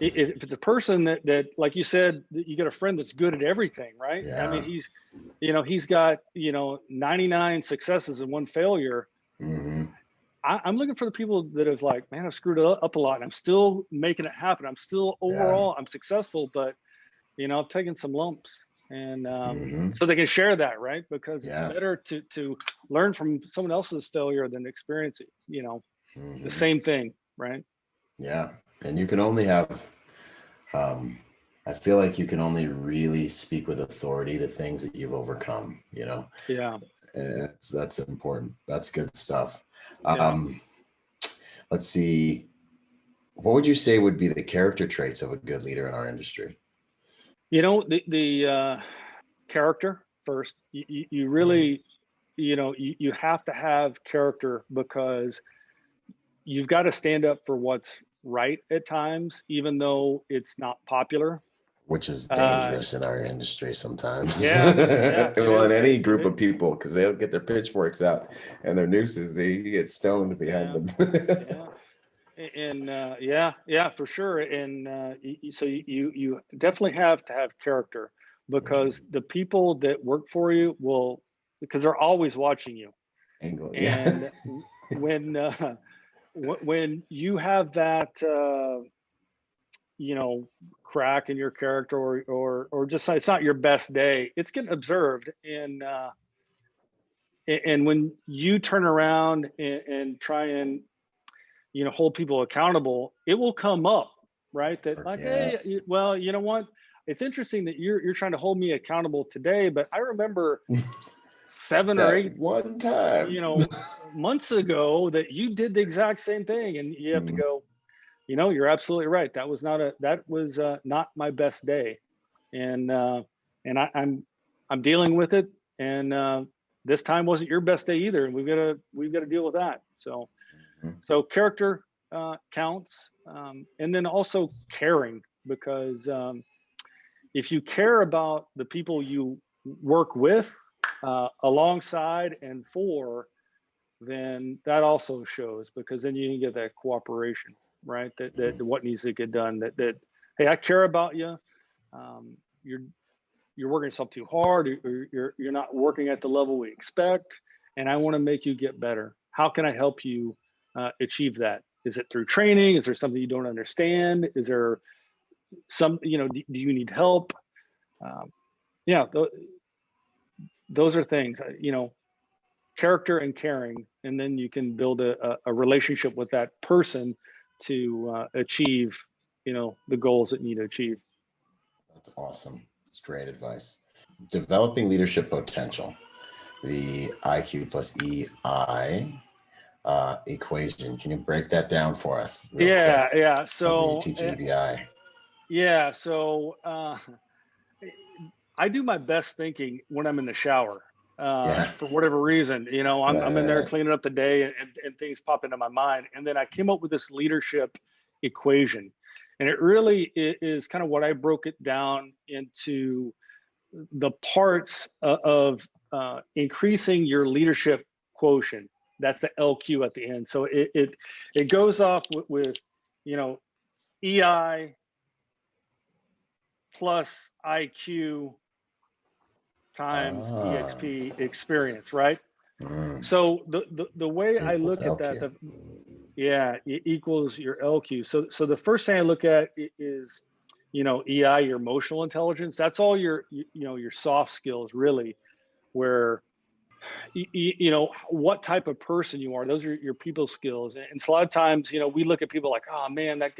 if it's a person that, like you said, you get a friend that's good at everything, right? Yeah. I mean, he's got 99 successes and 1 failure. I'm looking for the people that have like, man, I've screwed it up a lot, and I'm still making it happen. I'm still overall, I'm successful, but I've taken some lumps, and so they can share that, right? Because it's better to learn from someone else's failure than experience it, the same thing, right? Yeah. And you can only have, I feel like you can only really speak with authority to things that you've overcome, Yeah. That's important. That's good stuff. Let's see. What would you say would be the character traits of a good leader in our industry? The character first. You really, you have to have character, because you've got to stand up for what's right at times, even though it's not popular. Which is dangerous in our industry sometimes. Well, in any group of people, because they'll get their pitchforks out and their nooses, they get stoned behind them. And yeah, for sure. And so you definitely have to have character, because the people that work for you will, because they're always watching you. And when you have that crack in your character, or just it's not your best day, it's getting observed. And when you turn around and try and hold people accountable, it will come up, right? That like, hey, well, you know what? It's interesting that you're trying to hold me accountable today, but I remember 7 or 8 one time, months ago that you did the exact same thing, and you have to go, you're absolutely right. That was not my best day, and I'm dealing with it, and this time wasn't your best day either, and we've got to deal with that. So character counts, and then also caring, because if you care about the people you work with, alongside and for, then that also shows, because then you can get that cooperation, right? That what needs to get done. That hey, I care about you. You're working yourself too hard, or you're not working at the level we expect, and I want to make you get better. How can I help you achieve that? Is it through training? Is there something you don't understand? Is there some, do you need help? Those are things, character and caring, and then you can build a relationship with that person to achieve, the goals that you need to achieve. That's awesome. It's great advice. Developing leadership potential, the IQ+EI equation. Can you break that down for us? Yeah. So TGBI. Yeah. So I do my best thinking when I'm in the shower. For whatever reason, I'm in there cleaning up the day, and things pop into my mind. And then I came up with this leadership equation. And it really is kind of what I broke it down into, the parts of increasing your leadership quotient. That's the LQ at the end. So it goes off with EI plus IQ times EXP experience, right? So the way I look at that, it equals your LQ. So the first thing I look at is, EI, your emotional intelligence. That's all your soft skills, really, where what type of person you are. Those are your people skills. And so a lot of times, we look at people like, oh man, that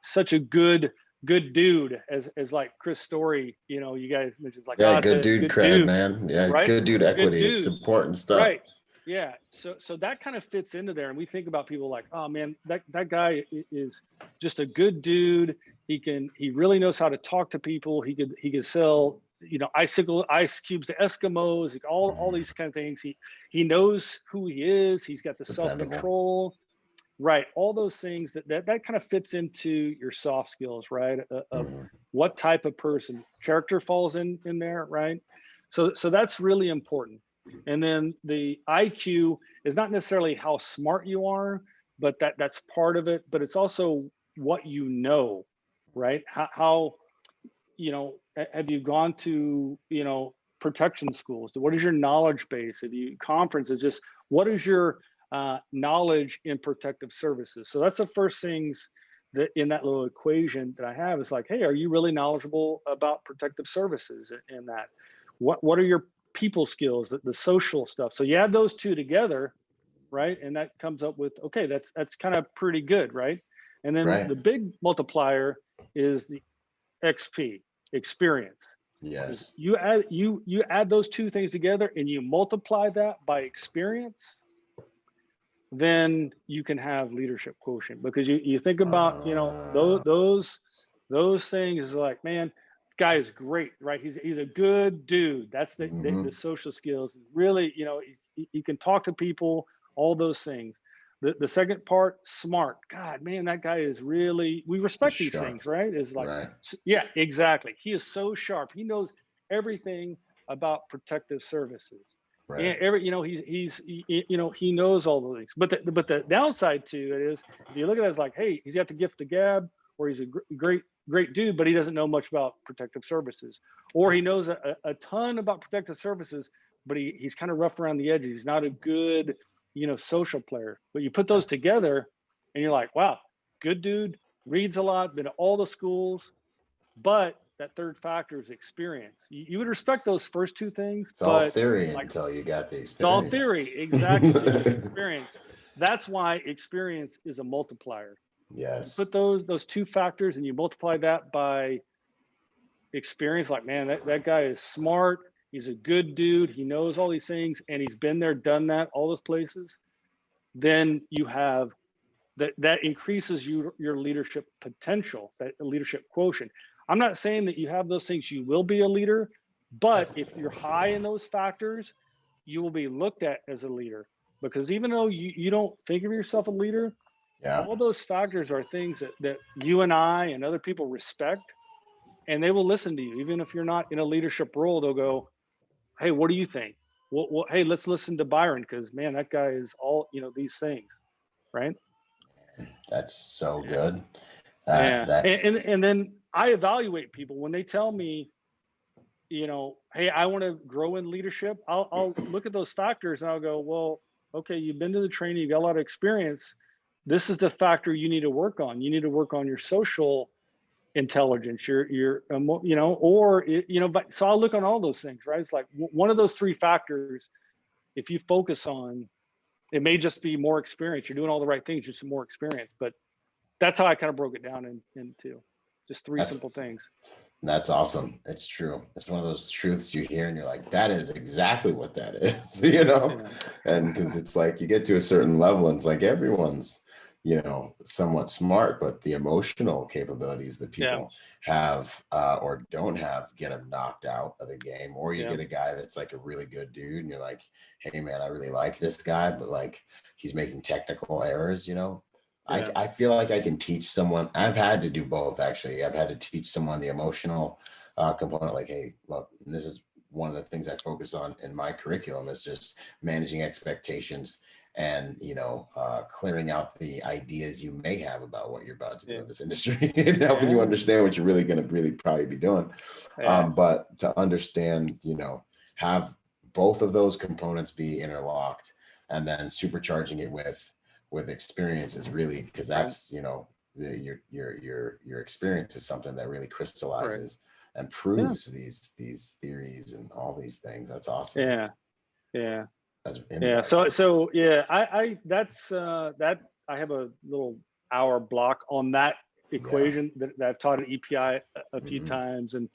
such a good dude, as like Chris Story, you guys mentioned, like, good dude cred, man. Yeah, right? Good dude equity. Good dude. It's important stuff. Right. Yeah. So that kind of fits into there. And we think about people like, oh man, that guy is just a good dude. He really knows how to talk to people. He could sell, ice cubes to Eskimos, like all these kind of things. He knows who he is. He's got the self-control. Right. All those things that kind of fits into your soft skills, right? Of what type of person. Character falls in there, right? So that's really important. And then the IQ is not necessarily how smart you are, but that's part of it. But it's also what you know, right? How have you gone to, protection schools? What is your knowledge base? Have you conferences? Just what is your knowledge in protective services? So that's the first things that in that little equation that I have is like, hey, are you really knowledgeable about protective services in that? What are your people skills, the social stuff? So you add those two together, right? And that comes up with, okay, that's kind of pretty good, right? And then the big multiplier is the XP, experience. Yes. You add those two things together and you multiply that by experience, then you can have leadership quotient, because you think about, those things is like, man, guy is great, right? He's a good dude. That's the social skills. Really, he can talk to people, all those things. The second part, smart. God, man, that guy is really, we respect these things, right? Is like, yeah, exactly. He is so sharp. He knows everything about protective services. Right. He knows all the things. But the downside to it is, if you look at it as like, hey, he's got the gift of gab, or he's a great dude, but he doesn't know much about protective services, or he knows a ton about protective services, but he's kind of rough around the edges. He's not a good, social player. But you put those together, and you're like, wow, good dude, reads a lot, been to all the schools, but that third factor is experience. You would respect those first two things. It's all theory until you got the experience. It's all theory, exactly. Experience. That's why experience is a multiplier. Yes. You put those two factors and you multiply that by experience. Like, man, that guy is smart. He's a good dude. He knows all these things, and he's been there, done that, all those places. Then you have that increases your leadership potential, that leadership quotient. I'm not saying that you have those things, you will be a leader, but if you're high in those factors, you will be looked at as a leader. Because even though you don't think of yourself a leader, all those factors are things that you and I and other people respect, and they will listen to you. Even if you're not in a leadership role, they'll go, hey, what do you think? Well, hey, let's listen to Byron, because man, that guy is all, these things, right? That's so good. And then I evaluate people when they tell me, hey, I want to grow in leadership. I'll look at those factors and I'll go, well, okay, you've been to the training, you got a lot of experience. This is the factor you need to work on. You need to work on your social intelligence, but so I'll look on all those things, right? It's like one of those three factors, if you focus on, it may just be more experience. You're doing all the right things, just more experience. But that's how I kind of broke it down into just three simple things. That's awesome. It's true. It's one of those truths you hear and you're like, that is exactly what that is, And because it's like you get to a certain level and it's like everyone's, somewhat smart, but the emotional capabilities that people have or don't have get them knocked out of the game. Or you get a guy that's like a really good dude and you're like, hey man, I really like this guy, but like he's making technical errors, I feel like I can teach someone. I've had to do both, actually. I've had to teach someone the emotional component, like, hey, look, this is one of the things I focus on in my curriculum is just managing expectations and, clearing out the ideas you may have about what you're about to do in this industry and helping you understand what you're really going to probably be doing. But to understand, have both of those components be interlocked and then supercharging it with experience is really, because that's, your experience is something that really crystallizes and proves these theories and all these things. That's awesome. So I have a little hour block on that equation that I've taught at EPI a few times, and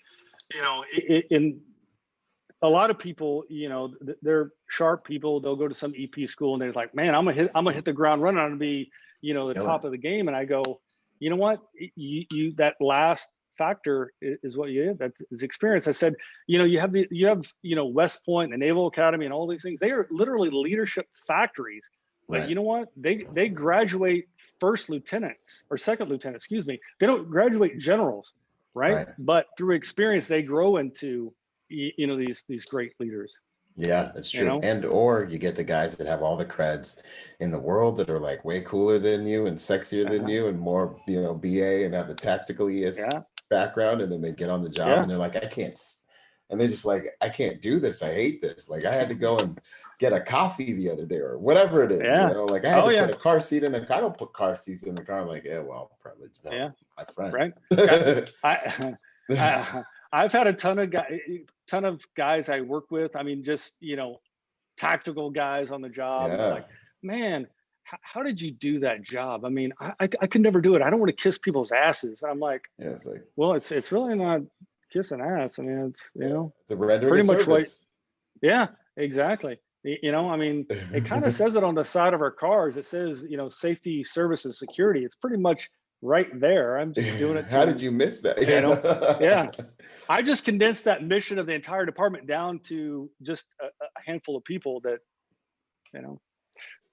in a lot of people, they're sharp people. They'll go to some EP school and they're like, man, I'm gonna hit the ground running. I'm gonna be, the top of the game. And I go, you know what? You that last factor is what you did. That's experience. I said, you have West Point, the Naval Academy, and all these things. They are literally leadership factories. But you know what? They graduate first lieutenants or second lieutenants. Excuse me. They don't graduate generals, right? But through experience, they grow into these great leaders. Yeah, that's true. And or you get the guys that have all the creds in the world that are like way cooler than you and sexier than you and more, BA and have the tactical ES background, and then they get on the job and they're like, I can't, and they're just like, I can't do this. I hate this. Like I had to go and get a coffee the other day or whatever it is. Like I had to put a car seat in the car. I don't put car seats in the car. I'm like, probably it's my friend. Right. I've had a ton of guys I work with. I mean, just, tactical guys on the job. They're like, man, how did you do that job? I mean, I could never do it. I don't want to kiss people's asses. I'm like, it's like, well, it's really not kissing ass. I mean, it's, it's a rendering pretty much service. Exactly. I mean, it kind of says it on the side of our cars. It says, safety, service, and security. It's pretty much right there. I'm just doing it. How did you miss that? I just condensed that mission of the entire department down to just a handful of people that,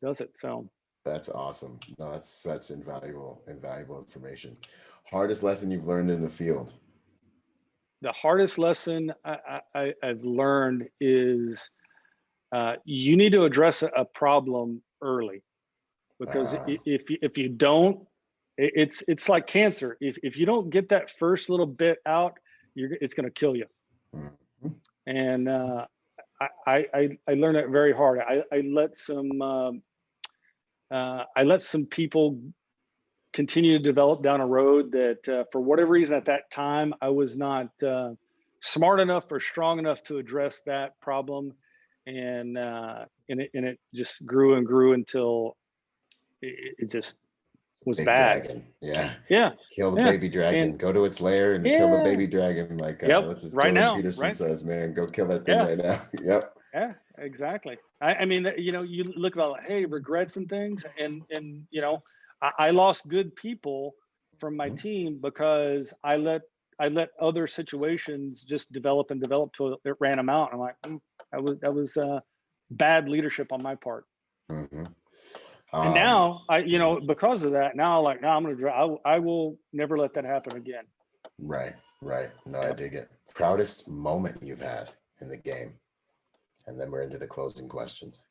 does it. So that's awesome. No, that's such invaluable information. Hardest lesson you've learned in the field? The hardest lesson I've learned is you need to address a problem early, because if you don't, it's like cancer. If you don't get that first little bit out, it's going to kill you. Mhm. And I learned that very hard. I let some people continue to develop down a road that for whatever reason at that time I was not smart enough or strong enough to address that problem, and it just grew and grew until it just was Big bad. dragon. Yeah. Yeah. Kill the baby dragon. And Go to its lair and kill the baby dragon. Like what's his right Jordan now, Peterson right? says, man, go kill that thing right now. Yep. Yeah, exactly. I mean, you look about like, hey, regrets and things, and I lost good people from my team because I let other situations just develop and develop till it ran them out. I'm like, that was bad leadership on my part. Mm-hmm. And now because of that, now I'm gonna I will never let that happen again. Right. No, I dig it. Proudest moment you've had in the game, and then we're into the closing questions.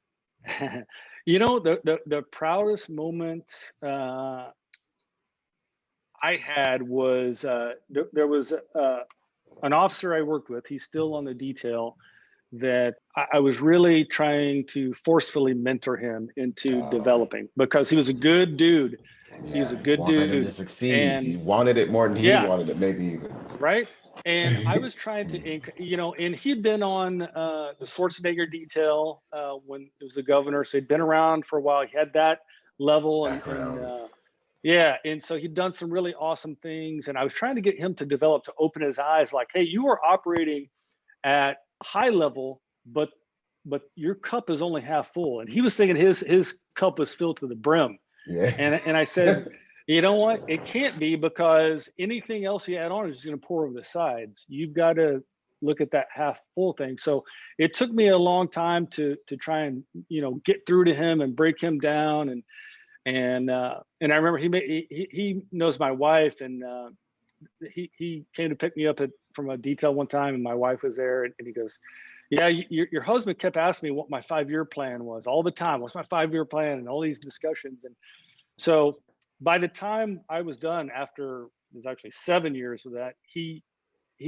The proudest moment I had was there was an officer I worked with. He's still on the detail, that I was really trying to forcefully mentor him into developing, because he was a good dude. Yeah, he was a good wanted dude him to succeed. and He wanted it more than he wanted it, maybe even. right. And I was trying to, and he'd been on the Schwarzenegger detail when it was the governor, so he'd been around for a while. He had that level and so he'd done some really awesome things, and I was trying to get him to develop, to open his eyes, like, hey, you are operating at high level, but your cup is only half full. And he was thinking his cup was filled to the brim. Yeah. And I said, you know what? It can't be, because anything else you add on is just going to pour over the sides. You've got to look at that half full thing. So it took me a long time to try and get through to him and break him down. And I remember he knows my wife, and he came to pick me up from a detail one time, and my wife was there, and he goes, yeah, your husband kept asking me what my 5-year plan was all the time. What's my 5-year plan? And all these discussions. And so by the time I was done, after it was actually 7 years with that, he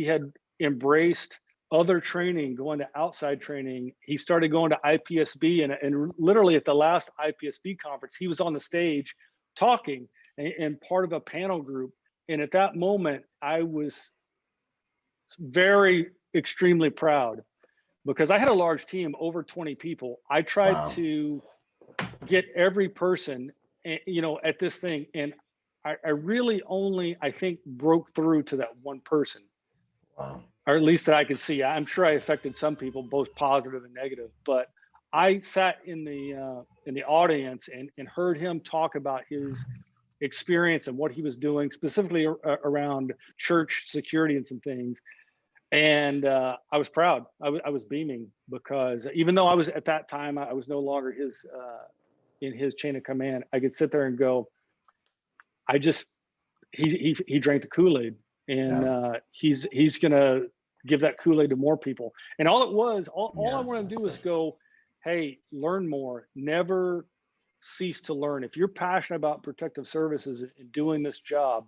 had embraced other training, going to outside training. He started going to IPSB, and literally at the last IPSB conference, he was on the stage talking and part of a panel group. And at that moment, I was very extremely proud, because I had a large team, over 20 people. I tried to get every person, at this thing. And I really only, I think, broke through to that one person. Wow. Or at least that I could see. I'm sure I affected some people, both positive and negative, but I sat in the audience and heard him talk about his experience and what he was doing specifically around church security and some things. And I was proud. I was beaming, because even though I was, at that time, I was no longer in his chain of command, I could sit there and go, he drank the Kool-Aid, and he's gonna give that Kool-Aid to more people. And all I want to do is go, hey, learn more. Never cease to learn. If you're passionate about protective services and doing this job,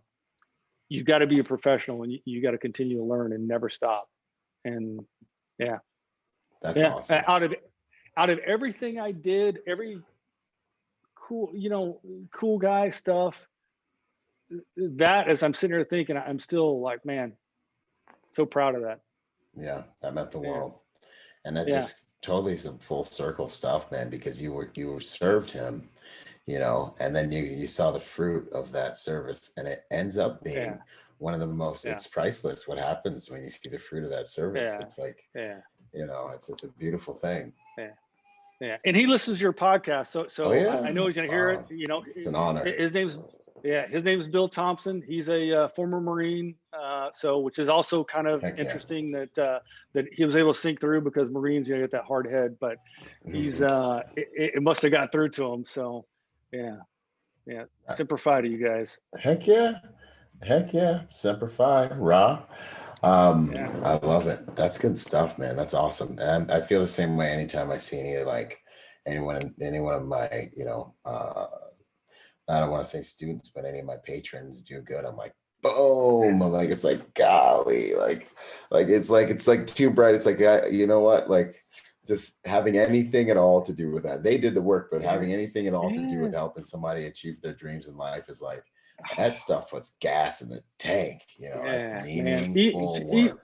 you've got to be a professional, and you got to continue to learn and never stop. And that's awesome. Out of everything I did, every cool guy stuff, that, as I'm sitting here thinking, I'm still like, man, so proud of that. Yeah, that meant the world. And that's just totally some full circle stuff, man, because you served him, and then you saw the fruit of that service, and it ends up being one of the most, it's priceless what happens when you see the fruit of that service. It's like, it's a beautiful thing. Yeah. And he listens to your podcast. So I know he's going to hear it. It's an honor. His name's Bill Thompson. He's a former Marine. Which is also kind of interesting that he was able to sink through, because Marines, get that hard head, but he's, it must've got through to him. So yeah. Semper Fi to you guys. Heck yeah. Semper Fi, Ra. I love it. That's good stuff, man. That's awesome. And I feel the same way anytime I see any one of my, I don't want to say students, but any of my patrons do good. I'm like, boom. I'm like, it's like, golly, it's like too bright. It's like, you know what? Like just having anything at all to do with that. They did the work, but having anything at all to do with helping somebody achieve their dreams in life is like, that stuff puts gas in the tank. It's meaningful work.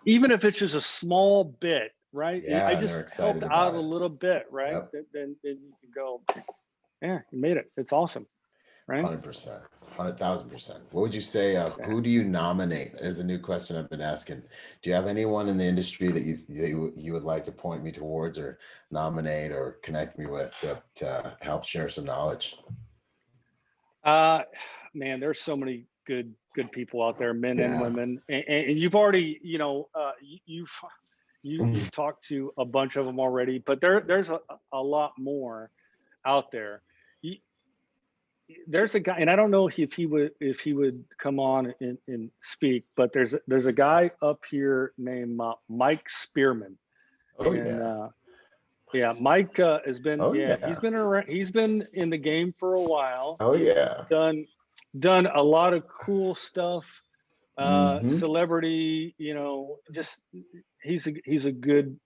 Even if it's just a small bit, right? Yeah, I just they're excited helped about out a little bit, right? Yep. Then you can go, yeah, you made it. It's awesome, right? 100%, 100,000%. What would you say? Who do you nominate? Is a new question I've been asking. Do you have anyone in the industry that you would like to point me towards, or nominate, or connect me with to help share some knowledge? Man, there's so many good people out there, men and women, and you've already, you've talked to a bunch of them already, but there's a lot more out there. There's a guy, and I don't know if he would come on and speak, but there's a guy up here named Mike Spearman. Mike has been he's been around, he's been in the game for a while. Done a lot of cool stuff. Celebrity, just he's a good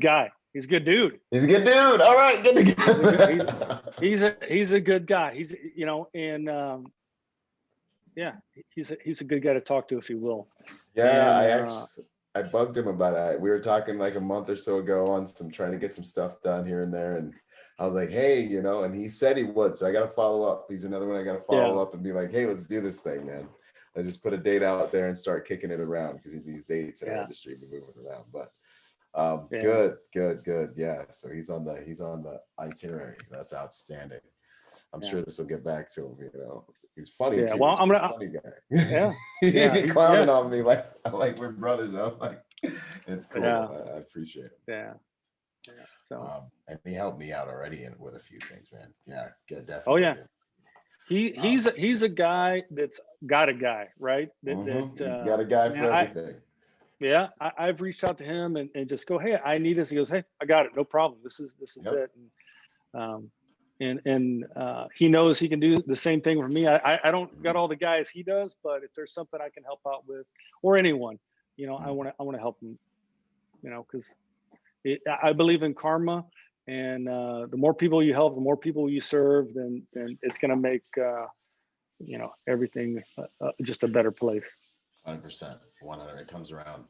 guy. He's a good dude. He's a good dude. All right, good to go. He's a good guy. He's he's a good guy to talk to, if you will. Yeah, I bugged him about it. We were talking like a month or so ago on trying to get some stuff done here and there, and I was like, hey, and he said he would, so I got to follow up. He's another one I got to follow up and be like, hey, let's do this thing, man. Let's just put a date out there and start kicking it around, because these dates in our industry be moving around. But good. Yeah. So he's on the itinerary. That's outstanding. I'm sure this will get back to him. He's funny. Yeah. Too. Well, he's a funny guy. He clowning on me like we're brothers. I'm like, it's cool. I appreciate it. Yeah. So. And he helped me out already with a few things, man. Yeah. Definitely. Oh yeah. He's a guy that's got a guy, right? He's got a guy for everything. I've reached out to him and just go, hey, I need this. He goes, hey, I got it, no problem. This is it. And he knows he can do the same thing for me. I don't got all the guys he does, but if there's something I can help out with, or anyone, I want to help him, because I believe in karma, and the more people you help, the more people you serve, then it's going to make everything just a better place. 100%, 100. It comes around.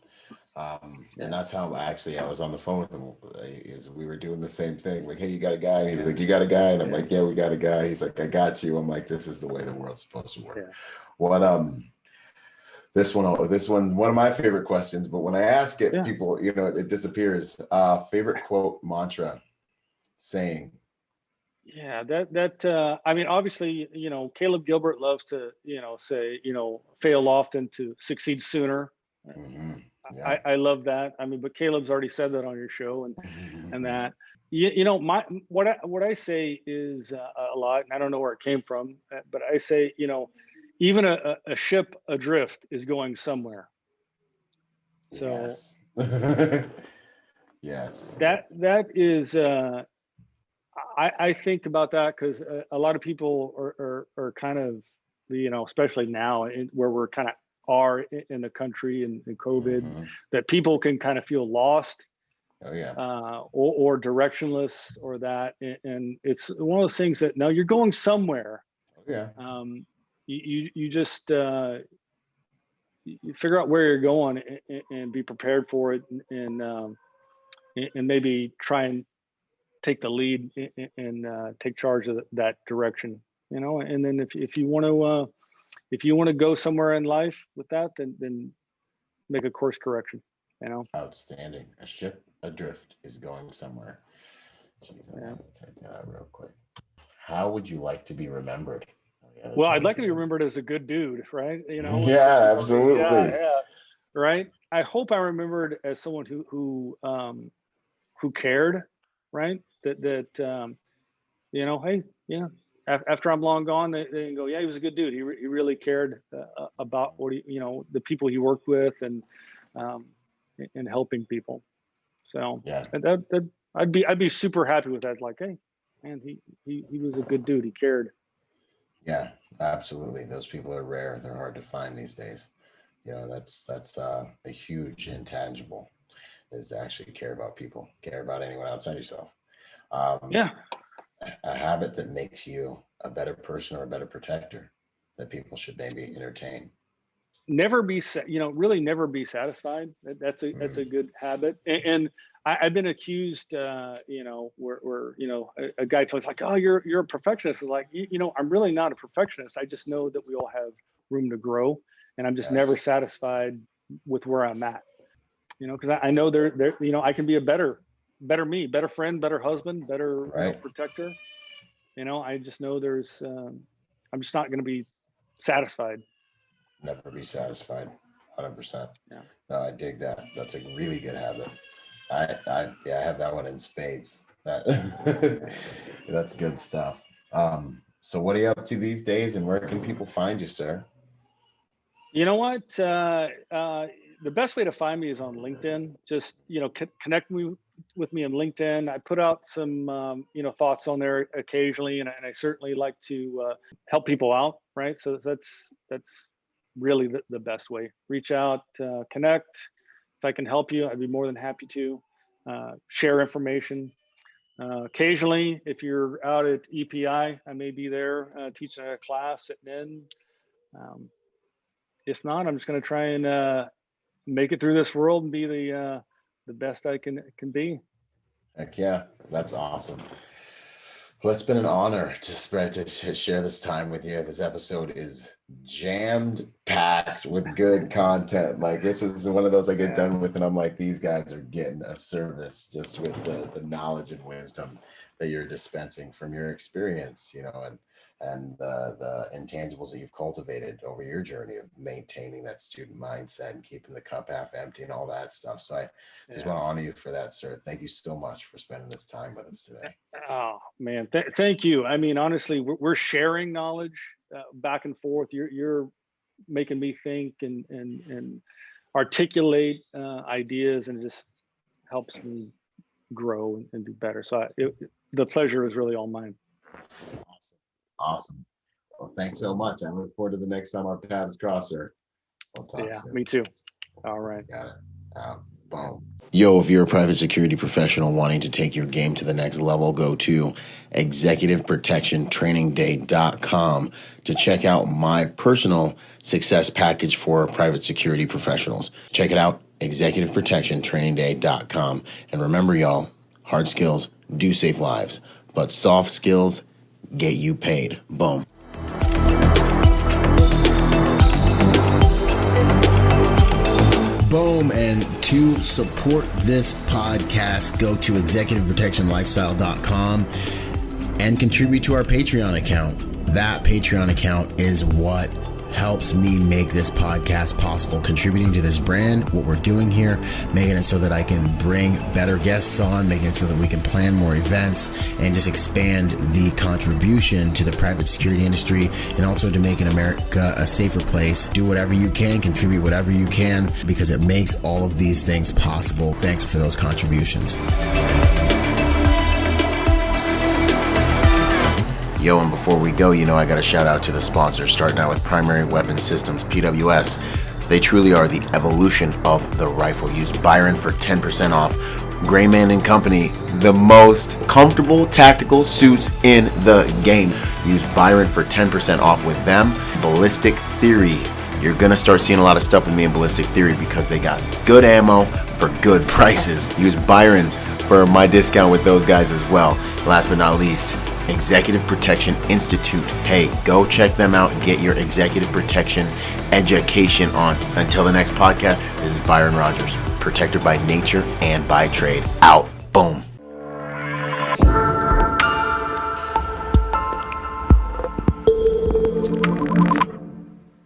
And that's how I was on the phone with him. Is we were doing the same thing. Like, hey, you got a guy? And he's like, you got a guy? And I'm like, yeah, we got a guy. He's like, I got you. I'm like, this is the way the world's supposed to work. Yeah. What this one, one of my favorite questions. But when I ask it, people, it disappears. Favorite quote, mantra, saying. Yeah, that I mean, obviously, Caleb Gilbert loves to, say, fail often to succeed sooner. I love that. I mean, but Caleb's already said that on your show, and that, what I say is a lot, and I don't know where it came from, but I say, even a ship adrift is going somewhere. So yes, that is. I think about that because a lot of people are kind of, especially now where we're kind of are in the country and COVID, that people can kind of feel lost, or directionless, or that, and it's one of those things that no, you're going somewhere. You just you figure out where you're going and be prepared for it, and maybe try and take the lead and take charge of that direction, and then if you want to go somewhere in life with that, then make a course correction, Outstanding. A ship adrift is going somewhere. Jeez, I'm gonna take that out real quick. How would you like to be remembered? Well, I'd like to be remembered as a good dude, right? Yeah, absolutely. Right. I hope I remembered as someone who cared, right? That hey, after I'm long gone, they can go, yeah, he was a good dude. He really cared about what the people he worked with and helping people. So Yeah, I'd be super happy with that. Like, hey, man, he was a good dude. He cared. yeah, absolutely. Those people are rare. They're hard to find these days. That's a huge intangible, is to actually care about people, care about anyone outside yourself. Yeah. A habit that makes you a better person or a better protector that people should maybe entertain. Really never be satisfied. That's a good habit. And I've been accused, where a guy tells like, oh, you're a perfectionist. It's like, I'm really not a perfectionist. I just know that we all have room to grow, and I'm just never satisfied with where I'm at. Because I know there, I can be a better me, better friend, better husband, better protector. I just know I'm just not going to be satisfied. Never be satisfied. 100%. Yeah. No, I dig that. That's a really good habit. I have that one in spades. That's good stuff. So what are you up to these days, and where can people find you, sir? You know what? The best way to find me is on LinkedIn. Just, connect with me on LinkedIn. I put out some, thoughts on there occasionally, and I certainly like to help people out. Right. So that's really the best way. Reach out, connect. If I can help you, I'd be more than happy to share information. Occasionally, if you're out at EPI, I may be there teaching a class at NIN. If not, I'm just going to try and make it through this world and be the best I can be. Heck yeah, that's awesome. Well, it's been an honor to share this time with you. This episode is jammed packed with good content. Like, this is one of those I get done with and I'm like, these guys are getting a service just with the knowledge and wisdom that you're dispensing from your experience, and the intangibles that you've cultivated over your journey of maintaining that student mindset and keeping the cup half empty and all that stuff. So I just want to honor you for that, sir. Thank you so much for spending this time with us today. Oh man, thank you. I mean, honestly, we're sharing knowledge back and forth. You're making me think and articulate ideas, and it just helps me grow and be better. So the pleasure is really all mine. Awesome. Well, thanks so much. I look forward to the next time our paths cross, sir. We'll talk soon. Me too. All right. Got it. Boom. Yo, if you're a private security professional wanting to take your game to the next level, go to executiveprotectiontrainingday.com to check out my personal success package for private security professionals. Check it out, executiveprotectiontrainingday.com. And remember, y'all, hard skills do save lives, but soft skills get you paid. Boom. Boom. And to support this podcast, go to executiveprotectionlifestyle.com and contribute to our Patreon account. That Patreon account is what helps me make this podcast possible, contributing to this brand, what we're doing here, making it so that I can bring better guests on, making it so that we can plan more events and just expand the contribution to the private security industry, and also to making America a safer place. Do whatever you can, contribute whatever you can, because it makes all of these things possible. Thanks for those contributions. Yo, and before we go, I got a shout out to the sponsors, starting out with Primary Weapon Systems, PWS. They truly are the evolution of the rifle. Use Byron for 10% off. Grayman & Company, the most comfortable tactical suits in the game. Use Byron for 10% off with them. Ballistic Theory. You're going to start seeing a lot of stuff with me in Ballistic Theory because they got good ammo for good prices. Use Byron for my discount with those guys as well. Last but not least, Executive Protection Institute. Hey, go check them out and get your executive protection education on. Until the next podcast, this is Byron Rodgers, protector by nature and by trade. Out.